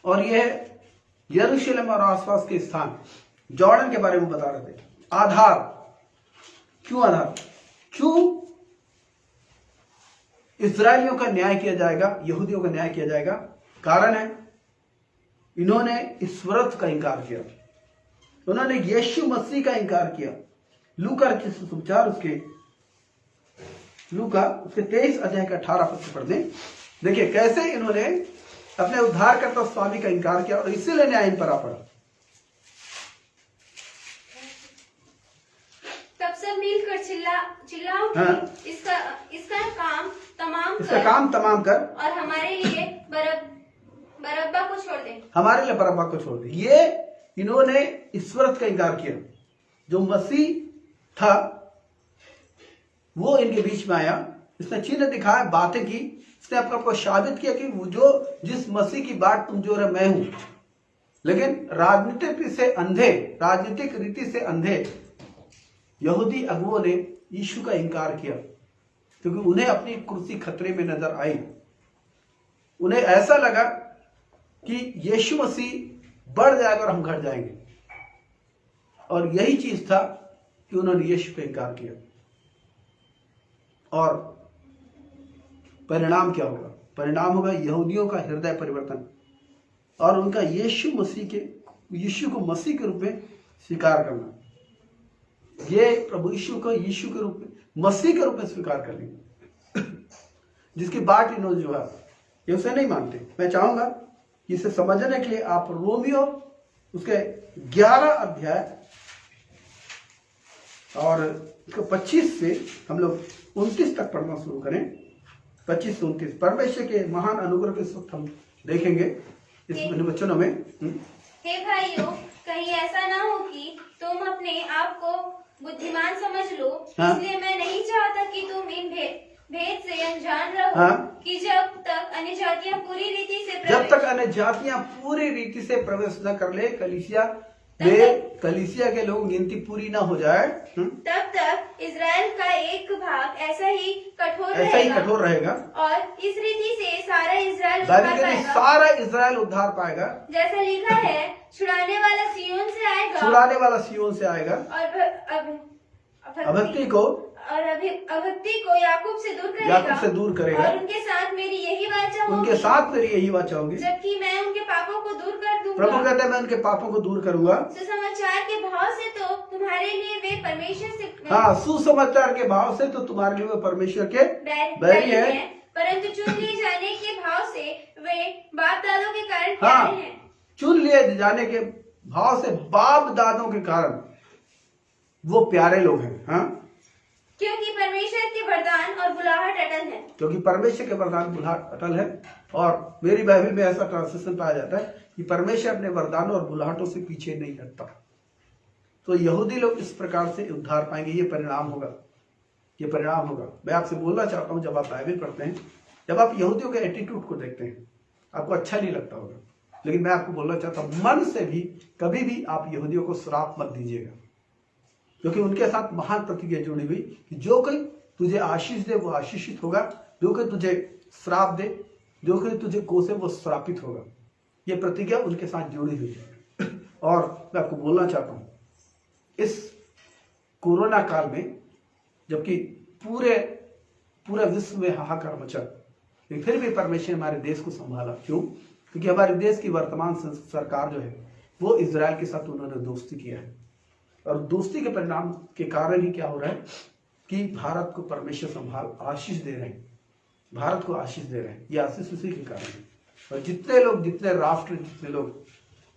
और ये यरूशलेम और आसपास के स्थान जॉर्डन के बारे में बता रहे थे। आधार, क्यों इस्राएलियों का न्याय किया जाएगा, यहूदियों का न्याय किया जाएगा? कारण है, इन्होंने ईश्वरत्व का इंकार किया, उन्होंने यीशु मसीह का इंकार किया। लूका उसके 23 अध्याय का 18 पद से पढ़ दें। देखिए कैसे इन्होंने अपने उद्धारकर्ता स्वामी का इंकार किया, और इसीलिए न्याय इन पर आ पड़ा। तब सब मिलकर चिल्लाओ कि इसका काम तमाम कर और हमारे लिए बरअब्बा को छोड़ दे। हमारे लिए बरअब्बा को छोड़ दे। ये इन्होंने ईश्वरत्व का इंकार किया। जो मसीह था वो इनके बीच में आया, इसने चिन्ह दिखाया, बातें की, इसने अपने आप को साबित किया कि वो जिस मसीह की बात तुम जो रहे मैं हूं। लेकिन राजनीतिक रीति से अंधे यहूदी अगुओं ने यीशु का इंकार किया, क्योंकि उन्हें अपनी कुर्सी खतरे में नजर आई। उन्हें ऐसा लगा कि यीशु मसीह बढ़ जाएगा और हम घट जाएंगे, और यही चीज था कि उन्होंने यीशु का इंकार किया। और परिणाम क्या होगा? परिणाम होगा यहूदियों का हृदय परिवर्तन, और उनका यीशु को मसीह के रूप में स्वीकार करना। ये प्रभु यीशु को यीशु के रूप में, मसीह के रूप में स्वीकार कर लेंगे, जिसकी बात इन्होंने जो है ये उसे नहीं मानते। मैं चाहूंगा कि इसे समझने के लिए आप रोमियो उसके 11 अध्याय और 25 से हम लोग 29 तक पढ़ना शुरू करें। 25 से 29 परमेश्वर के महान अनुग्रह के वक्त हम देखेंगे इस वचनों में। हे भाइयों, कहीं ऐसा ना हो कि तुम अपने आप को बुद्धिमान समझ लो। इसलिए मैं नहीं चाहता कि तुम इन भेद से अनजान रहो कि जब तक अन्य जातियां पूरी रीति से प्रवेश न कर ले, कलीसिया वे कलीसिया के लोग गिनती पूरी ना हो जाए तब तक इजराइल का एक भाग ऐसा ही कठोर रहेगा और इस रीति से सारा इजराइल बाइबल उद्धार कहती है, पाएगा। सारा इजराइल उद्धार पाएगा। जैसा लिखा है, छुड़ाने वाला सिय्योन से आएगा छुड़ाने वाला सिय्योन से आएगा और अभक्ति को अभक्ति को याकूब से दूर करेगा और उनके साथ मेरी यही वाचा होगी जबकि मैं उनके पापों को दूर कर दूंगा। प्रभु कहता है मैं उनके पापों को दूर करूंगा। सुसमाचार के भाव से तो तुम्हारे लिए वे परमेश्वर से सुसमाचार के भाव से तो तुम्हारे लिए वे परमेश्वर के बैरी है, परंतु चुन लिए जाने के भाव से वे बाप दादों के कारण प्यारे हैं। चुन लिए जाने के भाव से बाप दादों के कारण वो प्यारे लोग हैं। क्योंकि परमेश्वर के वरदान और बुलाहट अटल है। क्योंकि परमेश्वर के वरदान बुलाहट अटल है। और मेरी बाइबल में ऐसा ट्रांसलेशन पाया जाता है कि परमेश्वर अपने वरदानों और बुलाहटों से पीछे नहीं हटता। तो यहूदी लोग इस प्रकार से उद्धार पाएंगे। ये परिणाम होगा। मैं आपसे बोलना चाहता हूं, जब आप बाइबल पढ़ते हैं, जब आप यहूदियों के एटीट्यूड को देखते हैं, आपको अच्छा नहीं लगता होगा, लेकिन मैं आपको बोलना चाहता हूं, मन से भी कभी भी आप यहूदियों को श्राप मत दीजिएगा, क्योंकि उनके साथ महान प्रतिज्ञा जुड़ी हुई कि जो कोई तुझे आशीष दे वो आशीषित होगा, जो कोई तुझे श्राप दे, जो कोई तुझे कोसे वो श्रापित होगा। ये प्रतिज्ञा उनके साथ जुड़ी हुई है। और मैं आपको बोलना चाहता हूं, इस कोरोना काल में जबकि पूरे विश्व में हाहाकार मचा, लेकिन फिर भी परमेश्वर ने हमारे देश को संभाला। क्यों? क्योंकि हमारे देश की वर्तमान सरकार जो है वो इजराइल के साथ उन्होंने दोस्ती किया है, और दोस्ती के परिणाम के कारण ही क्या हो रहा है कि भारत को परमेश्वर संभाल आशीष दे रहे हैं, भारत को आशीष दे रहे हैं। ये आशीष उसी के कारण है। और जितने राष्ट्र, जितने लोग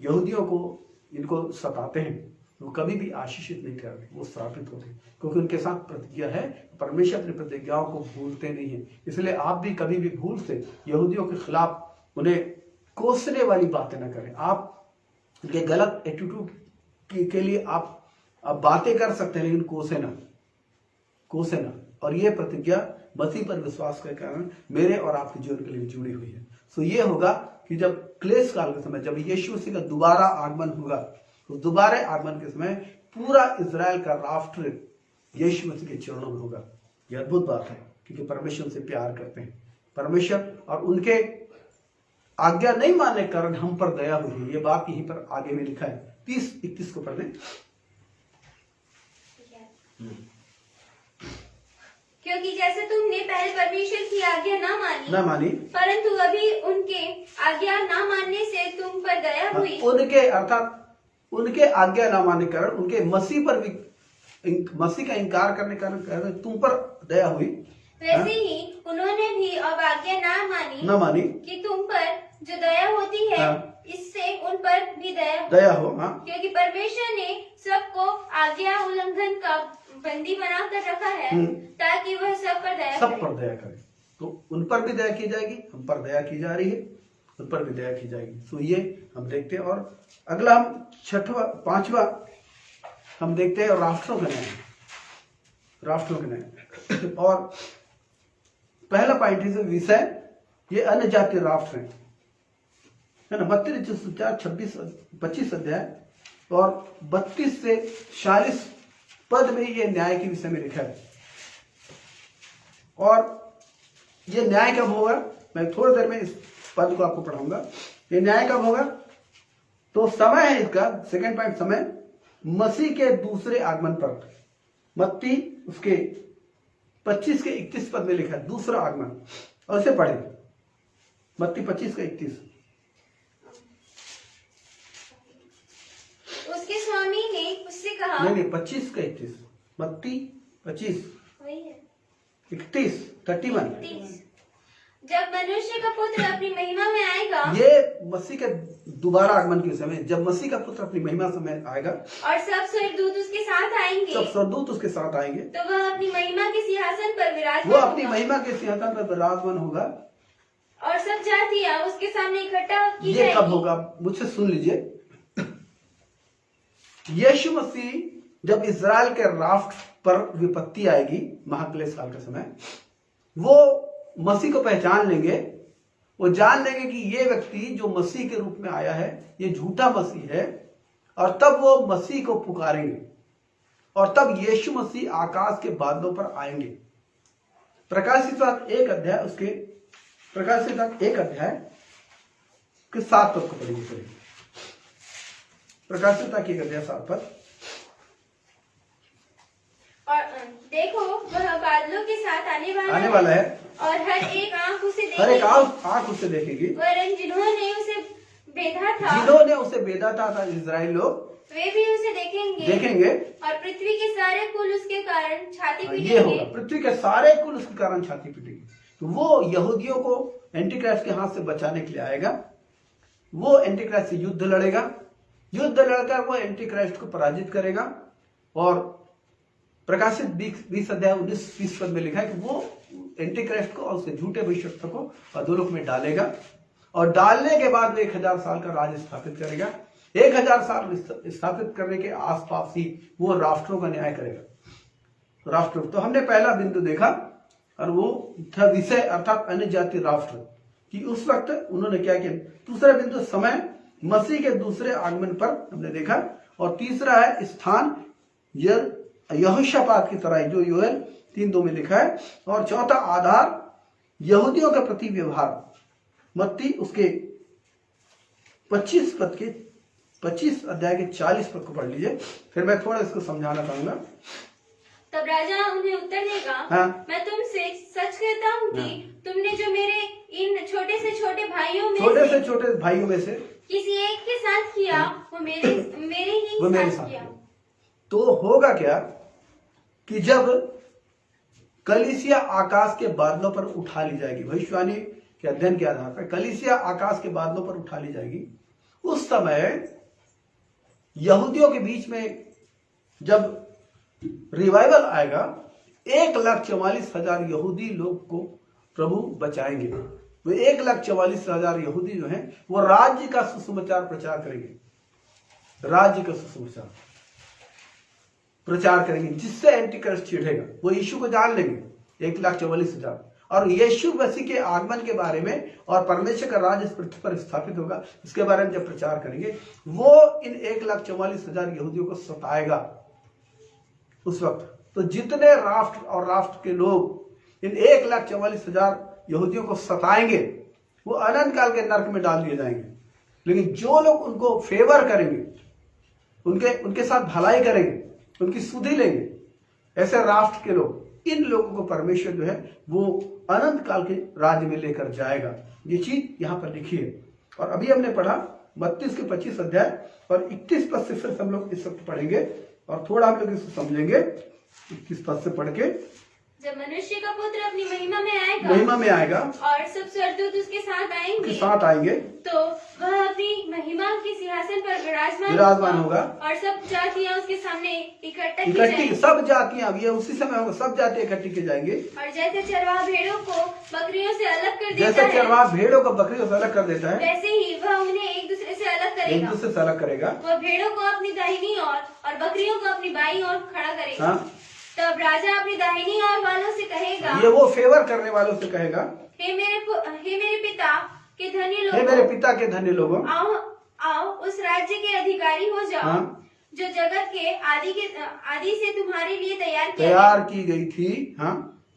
यहूदियों को इनको सताते हैं, वो कभी भी आशीषित नहीं करते, वो श्रापित होते हैं, क्योंकि उनके साथ प्रतिज्ञा है। परमेश्वर अपनी प्रतिज्ञाओं को भूलते नहीं है। इसलिए आप भी कभी भी भूल से यहूदियों के खिलाफ उन्हें कोसने वाली बातें न करें। आप उनके गलत एटीट्यूड के लिए आप बातें कर सकते हैं, लेकिन कोसे ना। और ये प्रतिज्ञा मसीह पर विश्वास के कारण मेरे और आपके जीवन के लिए जुड़ी हुई है। सो ये होगा कि जब क्लेश काल के समय, जब यीशु मसीह का दोबारा आगमन होगा, तो दोबारा आगमन के समय पूरा इजराइल का राष्ट्र यीशु मसीह के चरणों में होगा। यह अद्भुत बात है, क्योंकि परमेश्वर से प्यार करते हैं परमेश्वर, और उनके आज्ञा नहीं मानने के कारण हम पर दया हुई है। ये बात यहीं पर आगे में लिखा है। 30-31 को पढ़ लें। क्योंकि जैसे तुमने पहले परमेश्वर की आज्ञा ना मानी, परंतु अभी उनके आज्ञा ना मानने से तुम पर दया हुई। उनके आज्ञा ना मानने के कारण, उनके मसीह का इनकार करने के कारण तुम पर दया हुई। वैसे ही उन्होंने भी अब आज्ञा ना मानी कि तुम पर जो दया होती है, इससे उन पर भी दया हो। क्योंकि परमेश्वर ने सबको आज्ञा उल्लंघन का बंदी बनाकर रखा है, ताकि वह सब पर दया करे। तो उन पर भी दया की जाएगी, हम पर दया की जा रही है, उन पर भी दया की जाएगी। तो ये हम देखते हैं। और अगला हम 5वां हम देखते हैं राष्ट्रों के न्याय। और पहला पॉइंट है विषय, ये अन्य जातीय राष्ट्र है ना। 25 अध्याय और 32 से 46 पद में ये न्याय के विषय में लिखा है। और ये न्याय कब होगा, मैं थोड़ी देर में इस पद को आपको पढ़ाऊंगा। ये न्याय कब होगा, तो समय है इसका, सेकंड पॉइंट समय, मसीह के दूसरे आगमन पर। मत्ती उसके 25 के 31 पद में लिखा है दूसरा आगमन, और इसे पढ़े। मत्ती 25 का 31। उसके स्वामी ने उससे कहा, नहीं 25 का 31, मत्ती 25 31 31। जब मनुष्य का पुत्र अपनी महिमा में आएगा, ये मसीह के दोबारा आगमन के समय, जब मसीह का पुत्र अपनी महिमा समय आएगा और सब स्वर्गदूत उसके साथ आएंगे, तो वह अपनी महिमा के सिंहासन पर विराजमान होगा, और सब जातियां उसके सामने इकट्ठा की जाएंगी। ये कब होगा, मुझसे सुन लीजिए। यीशु मसीह जब इजराइल के राष्ट्र पर विपत्ति आएगी, महाक्लेश काल का समय, वो मसीह को पहचान लेंगे। वो जान लेंगे कि ये व्यक्ति जो मसीह के रूप में आया है, ये झूठा मसीह है, और तब वो मसीह को पुकारेंगे और तब यीशु मसीह आकाश के बादलों पर आएंगे। प्रकाशित वाक्य 1 अध्याय उसके प्रकाशित वाक्य 1 अध्याय के 7 पद को पढ़ेंगे। प्रकाशित वाक्य 1 अध्याय 7 पद। और देखो वह बादलों के साथ आने वाला है और हर एक आंख उसे हर एक देखेगी। आंख उसे देखेगी। वरन जिन्होंने उसे बेधा था इजराइल लोग, वे भी उसे देखेंगे और पृथ्वी के सारे कुल उसके कारण छाती ये पीटेंगे। होगा, पृथ्वी के सारे कुल उसके कारण छाती पीटेंगे। तो वो यहूदियों को एंटीक्राइस्ट के हाथ से बचाने के लिए आएगा। वो एंटीक्राइस्ट से युद्ध लड़ेगा, युद्ध लड़कर वो एंटीक्राइस्ट को पराजित करेगा। और प्रकाशित 20 अध्याय 19-20 पद में लिखा है कि वो एंटीक्राइस्ट को और उसके झूठे भविष्यवक्ता को अधोलोक में डालेगा और डालने के बाद वो 1000 साल का राज स्थापित करेगा। 1000 साल स्थापित करने के आसपास ही वो राष्ट्रों का न्याय करेगा। राष्ट्रों, तो हमने पहला बिंदु देखा और वो था विषय अर्थात अन्य जाति राष्ट्र कि उस वक्त उन्होंने क्या किया। दूसरा बिंदु समय मसीह के दूसरे आगमन पर हमने देखा। और तीसरा है स्थान यहोशापात की तरह जो योएल 3:2 में लिखा है। और चौथा आधार यहूदियों के प्रति व्यवहार, मत्ती उसके 25 अध्याय के 40 पद को पढ़ लीजिए, फिर मैं थोड़ा इसको समझाना चाहूंगा। तब राजा उन्हें उत्तर देगा, हाँ? मैं तुमसे सच कहता हूँ कि तुमने जो मेरे इन छोटे से छोटे भाइयों में से किसी एक के साथ किया वो मेरे ही साथ किया। तो होगा क्या कि जब कलीसिया आकाश के बादलों पर उठा ली जाएगी, भविष्यवाणी के अध्ययन के आधार पर कलीसिया आकाश के बादलों पर उठा ली जाएगी, उस समय यहूदियों के बीच में जब रिवाइवल आएगा 1,44,000 यहूदी लोग को प्रभु बचाएंगे। वो 1,44,000 यहूदी जो हैं वो राज्य का सुसमाचार प्रचार करेंगे, राज्य का सुसमाचार प्रचार करेंगे, जिससे एंटीक्राइस्ट चिढ़ेगा। वो यीशु को जान लेंगे 1,44,000 और यीशु मसीह के आगमन के बारे में और परमेश्वर का राज इस पृथ्वी पर स्थापित होगा इसके बारे में जब प्रचार करेंगे, वो इन 1,44,000 यहूदियों को सताएगा उस वक्त। तो जितने राष्ट्र के लोग इन 1,44,000 यहूदियों को सताएंगे वो अनंत काल के नरक में डाल दिए जाएंगे। लेकिन जो लोग उनको फेवर करेंगे, उनके साथ भलाई करेंगे, उनकी सुधि लेंगे, ऐसे राष्ट्र के लोग, इन लोगों को परमेश्वर जो है वो अनंत काल के राज्य में लेकर जाएगा। ये चीज यहां पर लिखी है। और अभी हमने पढ़ा मत्ती के 25 अध्याय और 21 पद से फिर हम लोग इस वक्त पढ़ेंगे और थोड़ा हम लोग इसको समझेंगे। 21 पद से पढ़ के, जब मनुष्य का पुत्र अपनी महिमा में आएगा और सब स्वर्गदूत उसके साथ आएंगे तो वह अपनी महिमा के सिंहासन पर विराजमान होगा और सब जातियां उसके सामने इकट्ठी सब जातियां, ये उसी समय होगा, सब जातियां इकट्ठी की जाएंगी। और जैसे चरवाहा भेड़ों को बकरियों से अलग कर देता है, जैसे चरवाहा भेड़ों को बकरियों से अलग कर देता है, वैसे ही वह उन्हें एक दूसरे से अलग करेगा। वह भेड़ों को अपनी दाहिनी ओर और बकरियों को अपनी बाईं ओर खड़ा करेगा। तब राजा अपनी दाहिनी ओर वालों से कहेगा, ये वो फेवर करने वालों से कहेगा, हे मेरे पिता के धन्य लोगों, आओ उस राज्य के अधिकारी हो जाओ जो जगत के आदि से तुम्हारे लिए तैयार की गई थी।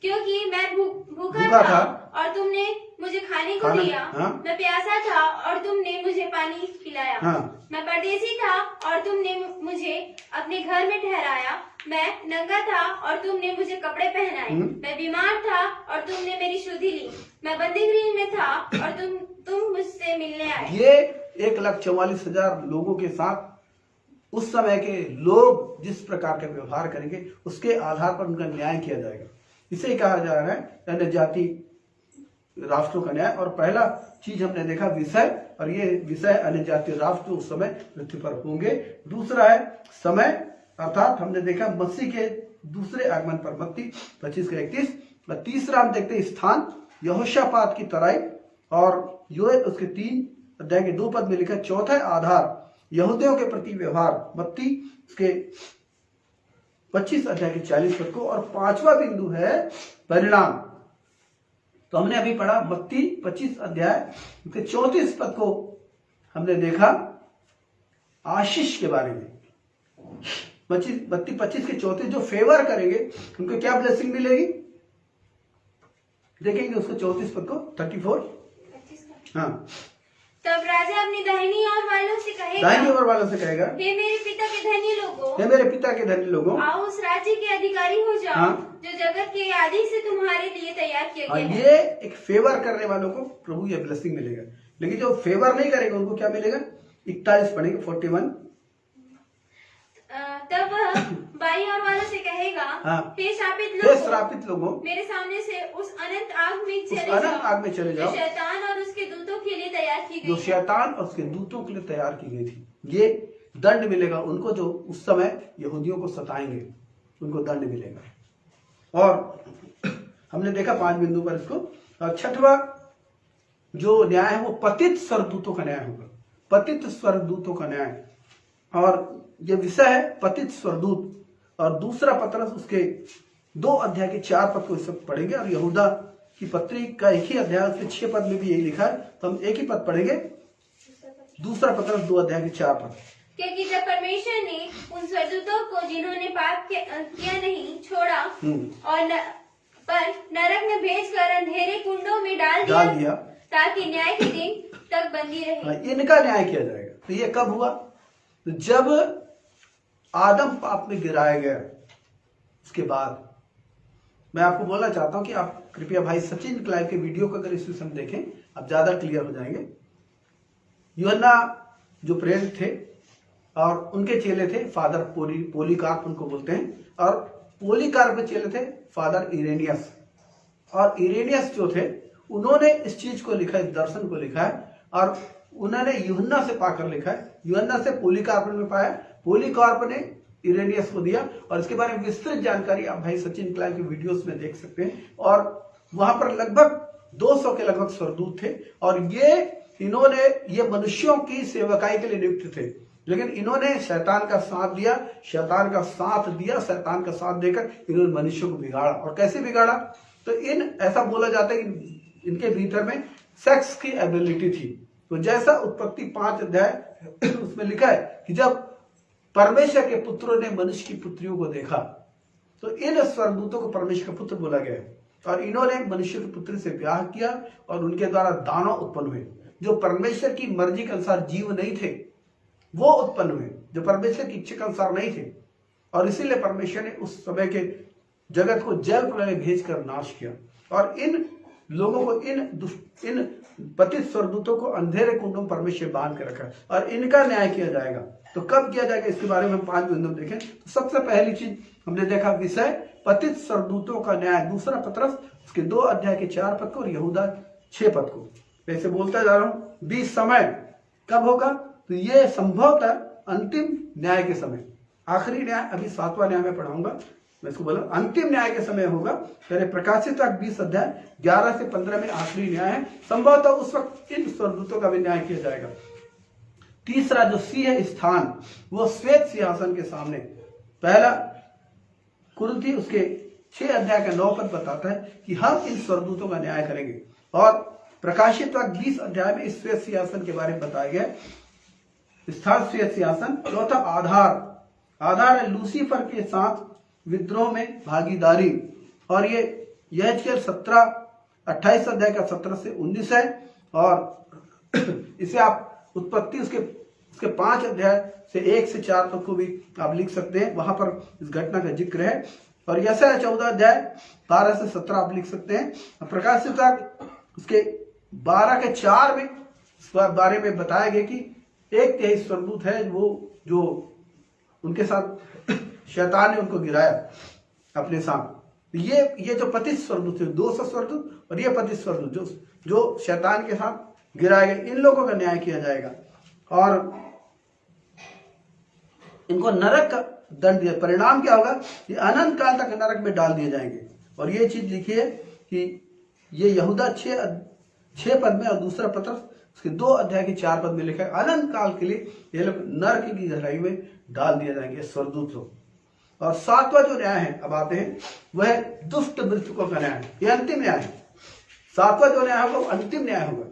क्योंकि मैं भूखा था और तुमने मुझे खाने को दिया, मैं प्यासा था और तुमने मुझे पानी पिलाया, मैं परदेसी था और तुमने मुझे अपने घर में ठहराया, मैं नंगा था और तुमने मुझे कपड़े पहनाए, मैं बीमार था और तुमने मेरी शुद्धि ली, मैं बंदीगृह में था और तुम मुझसे मिलने आए। ये 1,44,000 लोगों के साथ उस समय के लोग जिस प्रकार का व्यवहार करेंगे उसके आधार पर उनका न्याय किया जाएगा। इसे ही कहा जा रहा है अन्य जाति राष्ट्रों का न्याय। और पहला चीज हमने देखा विषय, और ये विषय अन्य जाति राष्ट्र उस समय पृथ्वी पर होंगे। दूसरा है समय, अर्थात हमने देखा मसीह के दूसरे आगमन पर, मत्ती 25:31। और तीसरा हम देखते हैं स्थान यहोशापात की तराई और योएल उसके 3 अध्याय के 2 पद में लिखा। चौथा आधार यहूदियों के प्रति व्यवहार, मत्ती उसके 25 अध्याय के 40 पद को। और पांचवा बिंदु है परिणाम। तो हमने अभी पढ़ा मत्ती 25 अध्याय के 34 पद को हमने देखा। आशीष के बारे में। 25 के 34 जो फेवर करेंगे उनको क्या ब्लेसिंग मिलेगी, देखेंगे उसको 34 पद को 34। हाँ, तब राजा अपनी दाहिनी ओर वालों से कहेगा, दाहिनी ओर वालों से कहेगा, हे मेरे पिता के धनी लोगों, हे मेरे पिता के धनी लोगों, आओ उस राज्य के अधिकारी हो जाओ, हाँ, जो जगत के आदि से तुम्हारे लिए तैयार किया गया है। ये एक फेवर करने वालों को प्रभु ये ब्लेसिंग मिलेगा, लेकिन जो फेवर नहीं करेगा उनको क्या मिलेगा। 41 पढ़ेंगे 41। तब बाईं ओर वालों से कहेगा, हाँ, हे श्रापित लोगों, मेरे सामने से उस अनंत आग में चले जाओ, जो शैतान और उसके दूतों के लिए तैयार की गई, जो शैतान और उसके दूतों के लिए तैयार की गई थी। ये दंड मिलेगा उनको जो उस समय यहूदियों को सताएंगे, उनको दंड मिलेगा। और हमने देखा 5 बिंदु पर इसको। और छठवां जो न्याय है वो पतित स्वर्गदूतों का न्याय होगा, पतित स्वर्गदूतों का न्याय। और ये विषय है पतित स्वर्गदूत। और दूसरा पत्रस उसके 2 अध्याय के 4 पद को इस वक्त पढ़ेंगे, और यहूदा की पत्री का एक ही अध्याय उसके 6 पद में भी यही लिखा है, तो हम एक ही पद पढ़ेंगे, दूसरा पत्रस 2 अध्याय के 4 पद। क्योंकि जब परमेश्वर ने उन स्वर्गदूतों को जिन्होंने पाप किया नहीं छोड़ा और पर नरक में भेजकर अंधेरे कुंडों में डाल दिया ताकि न्याय के दिन तक बंदी रहे, इनका न्याय किया जाएगा। तो ये कब हुआ, तो जब आदम पाप में गिराया गया, उसके बाद। मैं आपको बोलना चाहता हूं कि आप कृपया भाई सचिन क्लाइव के वीडियो को अगर इस विषय में देखें, आप ज्यादा क्लियर हो जाएंगे। यूहन्ना जो प्रेरित थे और उनके चेले थे फादर पोलीकार्प उनको बोलते हैं, और पोलीकार्प के चेले थे फादर इरेनियस। और इरेनियस जो थे उन्होंने इस चीज को लिखा, इस दर्शन को लिखा है, और उन्होंने यूहन्ना से पाकर लिखा है। यूहन्ना से पोलीकार्प ने पाया, पोलीकार्प ने इरेनियस को दिया, और इसके बारे में विस्तृत जानकारी आप भाई सचिन क्लाइव के वीडियोस में देख सकते हैं। और वहां पर लगभग 200 के लगभग स्वर्गदूत थे, और ये मनुष्यों की सेवकाई के लिए नियुक्त थे, लेकिन इन्होंने शैतान का साथ दिया, शैतान का साथ देकर इन्होंने मनुष्यों को बिगाड़ा। और कैसे बिगाड़ा, तो ऐसा बोला जाता है कि इनके भीतर में सेक्स की एबिलिटी थी। तो जैसा उत्पत्ति 5 अध्याय उसमें लिखा है कि जब परमेश्वर के पुत्रों ने मनुष्य की पुत्रियों को देखा, तो इन स्वर्गदूतों को परमेश्वर का पुत्र बोला गया, और इन्होंने मनुष्य की पुत्री से ब्याह किया, और उनके द्वारा दानव उत्पन्न हुए जो परमेश्वर की मर्जी के अनुसार जीव नहीं थे, वो उत्पन्न हुए जो परमेश्वर की इच्छा के अनुसार नहीं थे। और इसीलिए परमेश्वर ने उस समय के जगत को जल प्रलय भेजकर नाश किया, और इन लोगों को, इन पतित स्वर्गदूतों को अंधेरे कुंडों में परमेश्वर बांध के रखा, और इनका न्याय किया जाएगा। तो कब किया जाएगा, इसके बारे में हम 5 बिंदु देखें। तो सबसे पहली चीज हमने देखा विषय पतित स्वर्गदूतों का न्याय, दूसरा पत्रस उसके 2 अध्याय के 4 पद को, और यहूदा 6 पद को। वैसे बोलता जा रहा हूं, 20 समय कब होगा, तो ये संभवतः अंतिम न्याय के समय, आखिरी न्याय अभी 7वां न्याय में पढ़ाऊंगा, मैं इसको बोला अंतिम न्याय के समय होगा। पहले प्रकाशित 20 अध्याय 11 से 15 में आखिरी न्याय है, संभवतः उस वक्त इन स्वर्गदूतों का भी न्याय किया जाएगा। तीसरा जो सी है स्थान, वो श्वेत सिंहासन के सामने, पहला कुरिन्थी उसके 6 अध्याय का 9 पद बताता है कि हम इन स्वर्गदूतों का न्याय करेंगे। और प्रकाशित 20 अध्याय में इस श्वेत सिंहासन के बारे में बताया गया स्थान श्वेत सिंहासन। चौथा आधार है लूसीफर के साथ विद्रोह में भागीदारी, और ये यहेजकेल 28 अध्याय का 17 से 19 है। और इसे आप उत्पत्ति उसके 5 अध्याय से 1 से 4 तक को भी आप लिख सकते हैं, वहां पर इस घटना का जिक्र है। और यशायाह 14 अध्याय 12 से 17 आप लिख सकते हैं। प्रकाशित उसके 12 के 4 में इस बारे में बताया गया कि 1/3 स्वर्गदूत है वो जो उनके साथ शैतान ने उनको गिराया अपने साथ। ये जो पतित स्वर्गदूत थे, 200 स्वर्गदूत, और ये पतित स्वर्गदूत जो शैतान के साथ गिराए गए, इन लोगों का न्याय किया जाएगा, और इनको नरक का दंड दिया। परिणाम क्या होगा, ये अनंत काल तक नरक में डाल दिए जाएंगे। और ये चीज लिखी है कि ये यहूदा 6 पद में, और दूसरा पत्र उसके 2 अध्याय के 4 पद में लिखा है, अनंत काल के लिए ये लोग नरक की गहराई में डाल दिए जाएंगे स्वर्गदूत लोग। और 7वां जो न्याय है, अब आते हैं, वह दुष्ट मृतकों का न्याय है। ये अंतिम न्याय है। 7वां जो न्याय होगा वो अंतिम न्याय होगा,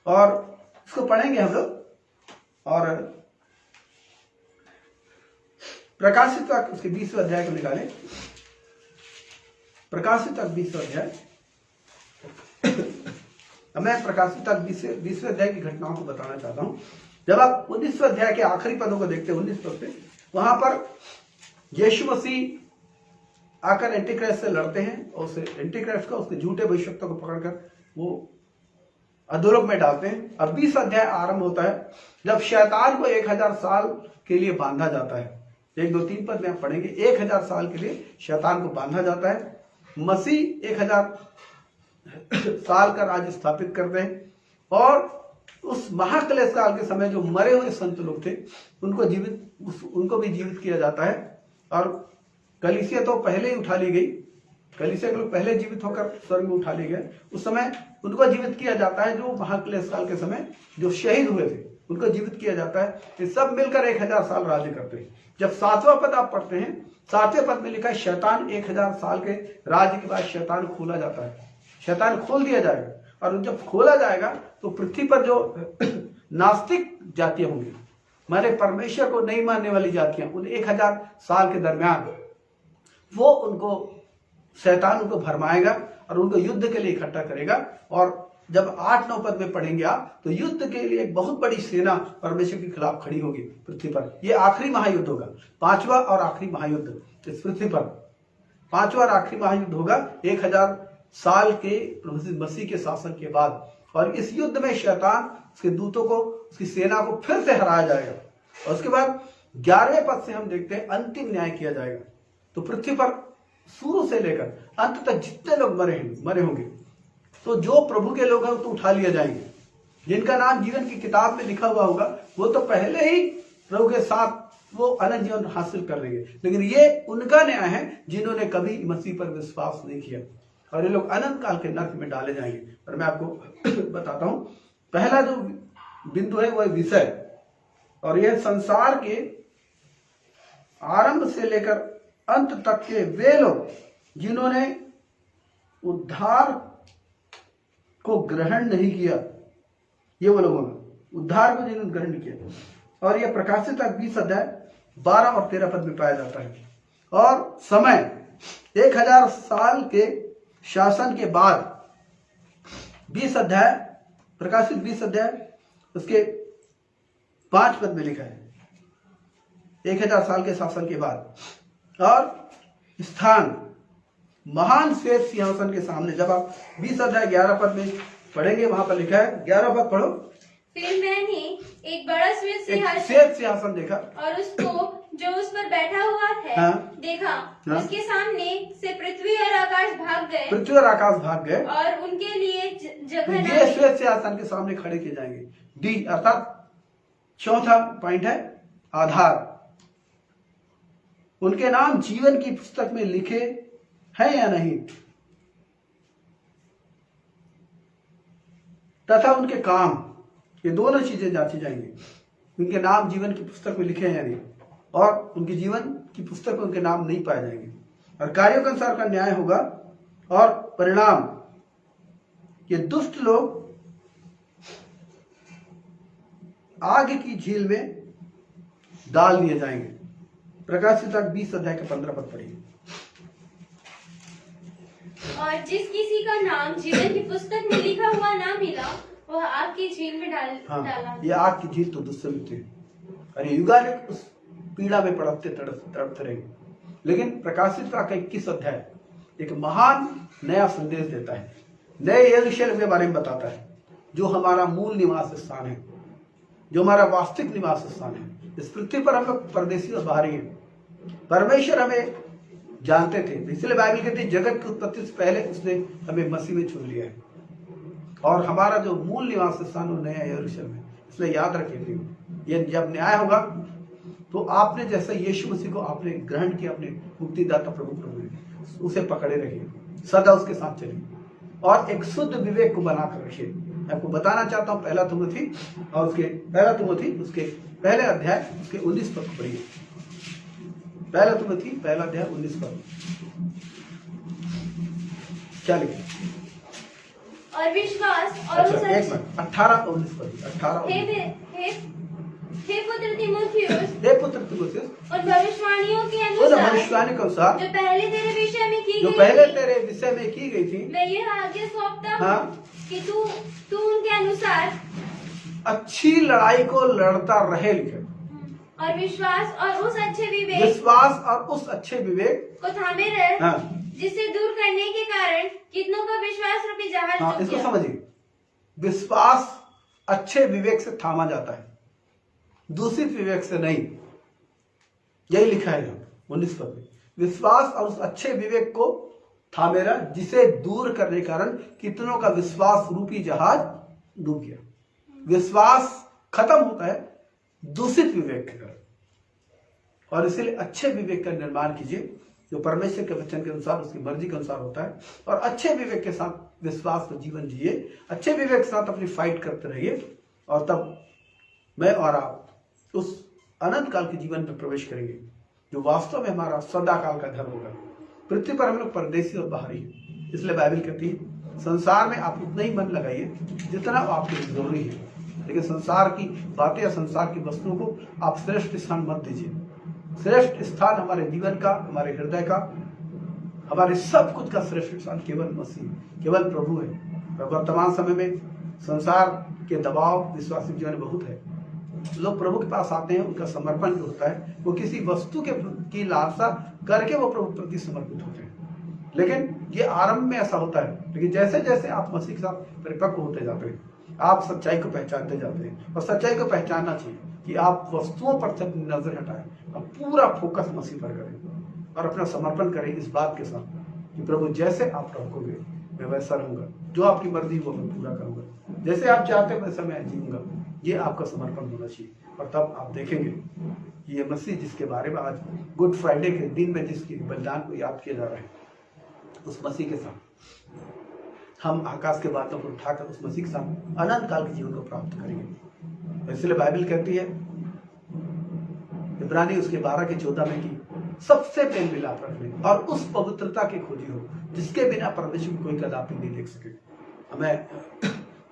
और इसको पढ़ेंगे हम लोग। और प्रकाशित वाक्य उसके 20वें अध्याय को निकाले। प्रकाशित वाक्य 20वां अध्याय। अब मैं प्रकाशित वाक्य 20वें अध्याय की घटनाओं को बताना चाहता हूं। जब आप 19वें अध्याय के आखिरी पदों को देखते हैं, 19 पद पे, वहां पर यीशु मसीह आकर एंटीक्राइस्ट से लड़ते हैं और उसे एंटीक्राइस्ट को, उसके झूठे भविष्यवक्ता को पकड़कर वो अधोलोक में डालते हैं। अब 20 अध्याय आरंभ होता है जब शैतान को 1000 साल के लिए बांधा जाता है। 1, 2, 3 पद में आप पढ़ेंगे। 1000 साल के लिए शैतान को बांधा जाता है। मसीह 1000 साल का राज्य स्थापित करते हैं और उस महाक्लेश काल के समय जो मरे हुए संत लोग थे उनको भी जीवित किया जाता है। और कलीसिया तो पहले ही उठा ली गई, कलीसिया के लोग पहले जीवित होकर स्वर्ग में उठा लिए गए। उस समय उनको जीवित किया जाता है, जो महाक्लेश काल के समय जो शहीद हुए थे उनको जीवित किया जाता है। ये सब मिलकर 1000 साल राज्य करते हैं। जब 7वां पद आप पढ़ते हैं, 7वें पद में लिखा है शैतान 1000 साल के राज्य के बाद शैतान खोला जाता है, शैतान खोल दिया जाएगा। और जब खोला जाएगा तो पृथ्वी पर जो नास्तिक जातियां होंगी, माने परमेश्वर को नहीं मानने वाली जातियां, उन 1000 साल के दरमियान वो उनको शैतान उनको भरमाएगा और उनको युद्ध के लिए इकट्ठा करेगा। और जब 8-9 पद में पढ़ेंगे आप, तो युद्ध के लिए एक बहुत बड़ी सेना परमेश्वर के खिलाफ खड़ी होगी पृथ्वी पर। ये आखिरी महायुद्ध होगा, 5वां और आखिरी महायुद्ध इस पृथ्वी पर। 5वां और आखिरी महायुद्ध होगा 1000 साल के प्रभु मसीह के शासन के बाद। और इस युद्ध में शैतान, उसके दूतों को, उसकी सेना को फिर से हराया जाएगा। और उसके बाद 11वें पद से हम देखते हैं अंतिम न्याय किया जाएगा। तो पृथ्वी पर शुरू से लेकर अंत तक जितने लोग मरे होंगे, तो जो प्रभु के लोग हैं तो उठा लिए जाएंगे। जिनका नाम जीवन की किताब में लिखा हुआ होगा वो तो पहले ही प्रभु के साथ वो अनंत जीवन हासिल कर लेंगे। लेकिन ये उनका न्याय है जिन्होंने कभी मसीह पर विश्वास नहीं किया, और ये लोग अनंत काल के नरक में डाले जाएंगे। पर मैं आपको बताता हूं, पहला जो बिंदु है वो है विषय, और यह संसार के आरंभ से लेकर अंत तक के वे लोग जिन्होंने उद्धार को ग्रहण नहीं किया, ये वो लोग होंगे उद्धार को जिन्होंने ग्रहण नहीं किया। और यह प्रकाशित 20 अध्याय 12 और 13 पद में पाया जाता है। और समय 1000 साल के शासन के बाद 20 अध्याय, प्रकाशित 20 अध्याय उसके 5 पद में लिखा है 1000 साल के शासन के बाद। और स्थान महान श्वेत सिंहासन के सामने। जब आप 20 अध्याय 11 पद में पढ़ेंगे, वहां पर लिखा है, 11 पद पढ़ो। फिर मैंने एक बड़ा श्वेत सिंहासन देखा और उसको जो उस पर बैठा हुआ था देखा। उसके सामने से पृथ्वी और आकाश भाग गए, पृथ्वी और आकाश भाग गए, और उनके लिए जगह तो ये श्वेत सिंहासन के सामने खड़े किए जाएंगे। डी अर्थात चौथा पॉइंट है आधार। उनके नाम जीवन की पुस्तक में लिखे हैं या नहीं, तथा उनके काम, ये दोनों चीजें जांची जाएंगी। उनके नाम जीवन की पुस्तक में लिखे हैं या नहीं, और उनके जीवन की पुस्तक में उनके नाम नहीं पाए जाएंगे। और कार्यों के अनुसार का न्याय होगा, और परिणाम ये दुष्ट लोग आग की झील में डाल दिए जाएंगे। प्रकाशित 20 अध्याय के 15 पद पढ़िए। और जिस किसी का नाम जीवन की पुस्तक में लिखा हुआ ना मिला, वह आग की झील में डाला। ये आग की झील तो दुष्ट थे, अरे युगानुग उस पीड़ा में तड़पते रहेंगे। लेकिन प्रकाशित का 21 अध्याय एक महान नया संदेश देता है, नए यरूशलेम के बारे में बताता है, जो हमारा मूल निवास स्थान है, जो हमारा वास्तविक निवास स्थान है। इस पृथ्वी पर हम लोग परदेशी और बाहरी हैं। परमेश्वर हमें जानते थे, इसलिए बाइबल कहती है जगत की उत्पत्ति से पहले उसने हमें मसीह में चुन लिया है, और हमारा जो मूल निवास स्थान वो नया यरूशलेम है। इसलिए याद रखिए, ये जब न्याय होगा तो आपने जैसे यीशु मसीह को आपने ग्रहण किया, अपने मुक्तिदाता प्रभु उसे पकड़े रहिए, सदा उसके साथ चलिए, और एक शुद्ध विवेक को बनाकर रखिए। मैं आपको बताना चाहता हूँ पहला तिमोथी और उसके पहले अध्याय उसके 19 पद पढ़िए। पहला तिमोथी पहला अध्याय 19 पद क्या लिखे? और विश्वास और 18 19 पद 18 हे पुत्र तीमुथियुस, हे पुत्र तीमुथियुस, और भविष्यवाणियों के उन अनुसार भविष्यवाणी के अनुसार जो पहले तेरे विषय में की जो गई पहले थी, तेरे विषय में की गई थी, मैं यह आज्ञा सौंपता हूँ हाँ। कि तू उनके अनुसार अच्छी लड़ाई को लड़ता रहे, लिखे और विश्वास और उस अच्छे विवेक विश्वास और उस अच्छे विवेक को थामे रहे, हाँ। जिसे दूर करने के कारण कितनों का विश्वास रूपी जहाज हाँ, डूब इसको गया। समझिए, विश्वास अच्छे विवेक से थामा जाता है, दूषित विवेक से नहीं। यही लिखा है 19 पद में, विश्वास और उस अच्छे विवेक को थामे रहा, जिसे दूर करने के कारण कितनों का विश्वास रूपी जहाज डूब गया। विश्वास खत्म होता है दूषित विवेक के कारण, और इसलिए अच्छे विवेक का निर्माण कीजिए जो परमेश्वर के वचन के अनुसार, उसकी मर्जी के अनुसार होता है। और अच्छे विवेक के साथ विश्वास का जीवन जिए, अच्छे विवेक के साथ अपनी फाइट करते रहिए, और तब मैं और आप उस अनंत काल के जीवन में प्रवेश करेंगे जो वास्तव में हमारा सदा काल का घर होगा। पृथ्वी पर हम लोग परदेसी और बाहरी हैं, इसलिए बाइबल कहती है संसार में आप उतना ही मन लगाइए जितना आपके लिए जरूरी है, लेकिन संसार की बातें या संसार की वस्तुओं को आप श्रेष्ठ स्थान मत दीजिए। श्रेष्ठ स्थान हमारे जीवन का, हमारे हृदय का, हमारे सब कुछ का श्रेष्ठ स्थान केवल मसीह, केवल प्रभु है। और वर्तमान समय में संसार के दबाव विश्वासी जीवन में बहुत है। लोग प्रभु के पास आते हैं, उनका समर्पण जो होता है वो किसी वस्तु की लालसा करके वो प्रभु प्रति समर्पित होते हैं। लेकिन ये आरंभ में ऐसा होता है, लेकिन जैसे जैसे आप मसीह के साथ परिपक्व होते जाते हैं, आप सच्चाई को पहचानते जाते हैं। और सच्चाई को पहचानना चाहिए कि आप वस्तुओं पर से अपनी नजर हटाएं और पूरा फोकस मसीह पर करें और अपना समर्पण करें इस बात के साथ कि प्रभु जैसे आप रखोगे मैं वैसा रहूंगा, जो आपकी मर्जी वो मैं पूरा करूंगा, जैसे आप चाहते हैं वैसा मैं जीऊंगा। ये आपका समर्पण होना चाहिए, और तब आप देखेंगे कि ये मसीह जिसके बारे में आज गुड फ्राइडे के दिन में जिसकी बलिदान को याद किया जा रहा है, उस मसीह के साथ हम आकाश के बातों को उठाकर उस मसीह के साथ अनंत काल के जीवन को प्राप्त करेंगे। इसलिए बाइबल कहती है इब्रानी उसके 12 के 14 में कि सबसे प्रेम मिलाप रखने और उस पवित्रता के खोजी हो जिसके बिना परमेश्वर को कोई कदापि नहीं देख सके। मैं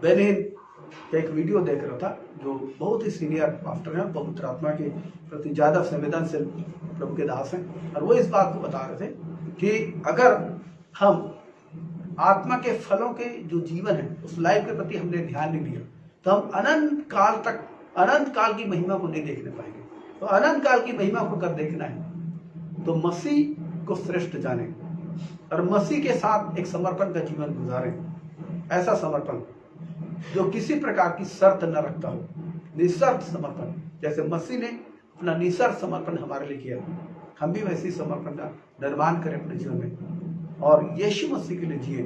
बेनिन का एक वीडियो देख रहा था जो बहुत ही सीनियर पास्टर हैं, पवित्र आत्मा के प्रति ज्यादा संवेदनशील प्रभु के दास हैं, और वो इस बात को बता रहे थे कि अगर हम आत्मा के फलों के जो जीवन है उस लाइफ के प्रति हमने ध्यान नहीं दिया तो हम अनंत काल की महिमा को नहीं देखने पाएंगे। तो अनंत काल की महिमा को कर देखना है तो मसीह को श्रेष्ठ जाने और मसीह के साथ एक समर्पण का जीवन गुजारें, ऐसा समर्पण जो किसी प्रकार की शर्त न रखता हो, निशर्त समर्पण। जैसे मसीह ने अपना निशर्त समर्पण हमारे लिए किया, हम भी वैसे समर्पण का निर्माण करें अपने जीवन में और यीशु मसीह के लिए जिए।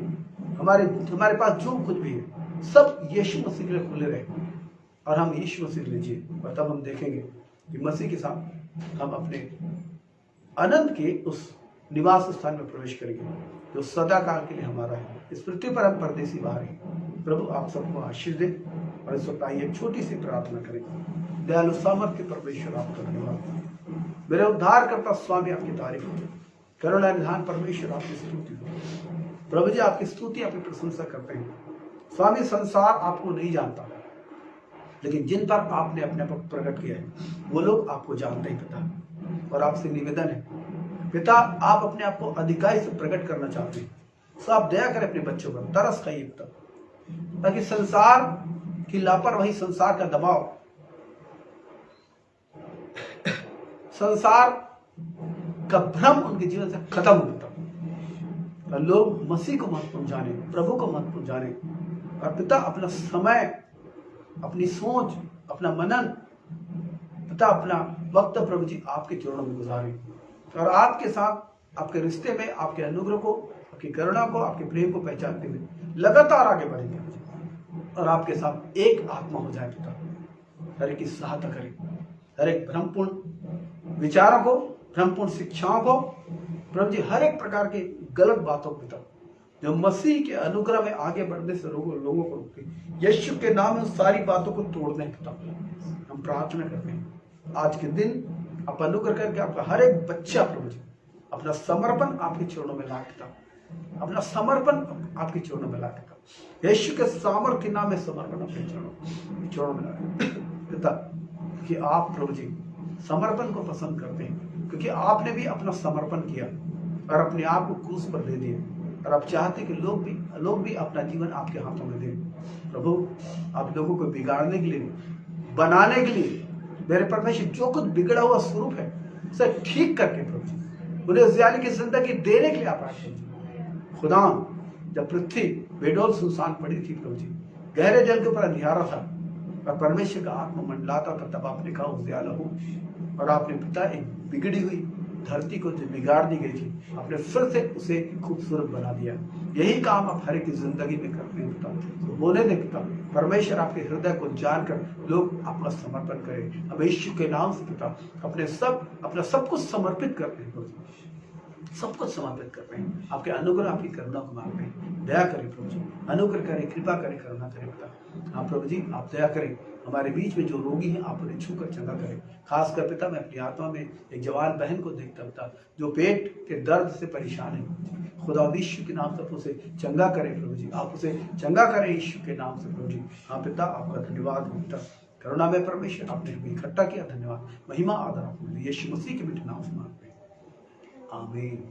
हमारे पास जो कुछ भी है सब यीशु मसीह के लिए खुले रहे और हम यीशु मसीह के लिए जिए, और तब हम देखेंगे कि मसीह के साथ हम अपने अनंत के उस निवास स्थान में प्रवेश करेंगे जो सदा काल के लिए हमारा है। इस पृथ्वी पर हम परदेसी बाहर हैं। प्रभु आप सबको आशीष दे, और इस वक्त आइए छोटी सी प्रार्थना करें। दयालु सामर्थ्य परमेश्वर आपका धन्यवाद, मेरे उद्धार करता स्वामी आपकी तारीफ हो, करुणा निधान परमेश्वर आपकी स्तुति हो। प्रभु जी आपकी स्तुति आपकी प्रशंसा करते हैं। स्वामी संसार आपको नहीं जानता, लेकिन जिन पर आपने अपने आप प्रकट किया है वो लोग आपको जानते हैं पिता, और आपसे निवेदन है पिता आप अपने आप को अधिकारी से प्रकट करना चाहते हैं, तो आप दया करें अपने बच्चों पर, तरस खाइए पिता, ताकि संसार की लापरवाही, संसार का दबाव, संसार का भ्रम उनके जीवन से खत्म हो पिता, और लोग मसीह को महत्वपूर्ण जाने, प्रभु को महत्वपूर्ण जाने, और पिता अपना समय, अपनी सोच, अपना मनन पिता, अपना वक्त प्रभु जी आपके चरणों में गुजारें, और आपके साथ आपके रिश्ते में आपके अनुग्रह को, आपकी करुणा को, आपके प्रेम को पहचानते हुए लगातार आगे बढ़ेंगे और आपके साथ एक आत्मा हो जाए पिता। हर एक की सहायता करें, हर एक भ्रमपूर्ण विचारों को, भ्रमपूर्ण शिक्षाओं को प्रभु जी, हर एक प्रकार के गलत बातों को पिता जो मसीह के अनुग्रह में आगे बढ़ने से लोगों को रोकते, यीशु के नाम में सारी बातों को तोड़ दें पिता। हम प्रार्थना करते हैं आज के दिन आप अनुग्रह करके आपका हर एक बच्चा प्रभु जी अपना समर्पण आपके चरणों में ला पिता, अपना समर्पण आपके चरणों में ला पिता, यीशु के सामर्थ्य नाम में समर्पण अपने चरणों में ला पिता। कि आप प्रभु जी समर्पण को पसंद करते हैं, क्योंकि आपने भी अपना समर्पण किया और अपने आप को क्रूस पर दे दिया, और आप चाहते कि लोग भी अपना जीवन आपके हाथों में दें। प्रभु आप लोगों को बिगाड़ने के लिए, बनाने के लिए, मेरे परमेश्वर जो कुछ बिगड़ा हुआ स्वरूप है उसे ठीक करके प्रभु जी उन्हें उजियाले की जिंदगी देने के लिए आप आए प्रभु। खुदा जब पृथ्वी बेडौल सुनसान पड़ी थी प्रभु जी, गहरे जल के ऊपर अंधियारा था और परमेश्वर का आत्मा मंडलाता था, तब आपने कहा उजियाला हो, और आपने पिता एक बिगड़ी हुई धरती को जो बिगाड़ दी गई थी, आपने फिर से उसे खूबसूरत बना दिया। यही काम आप हर एक की जिंदगी में करते हैं पिता, तो बोले दे पिता, परमेश्वर आपके हृदय को जानकर लोग अपना समर्पण करें। अब यीशु के नाम से पिता अपना सब कुछ समर्पित करते हैं, सब कुछ समर्पित कर रहे हैं। आपके अनुग्रह, आपकी करुणा को मांग रहे हैं। दया करें प्रभु जी, अनुग्रह करें, कृपा करें, करुणा करें पिता। हाँ प्रभु जी, आप दया करें, हमारे बीच में जो रोगी हैं आप उन्हें छूकर चंगा करें। खासकर पिता मैं अपनी आत्मा में एक जवान बहन को देखता पिता, जो पेट के दर्द से परेशान है। खुदा यीशु के नाम से आप उसे चंगा करें प्रभु जी, आप उसे चंगा करें यीशु के नाम से प्रभु जी। हाँ पिता, आपका धन्यवाद हो पिता, करुणा में परमेश्वर आपने हमें इकट्ठा किया, धन्यवाद। महिमा आदर आपको यीशु मसीह के मीठे नाम से मांगते हैं, आमीन।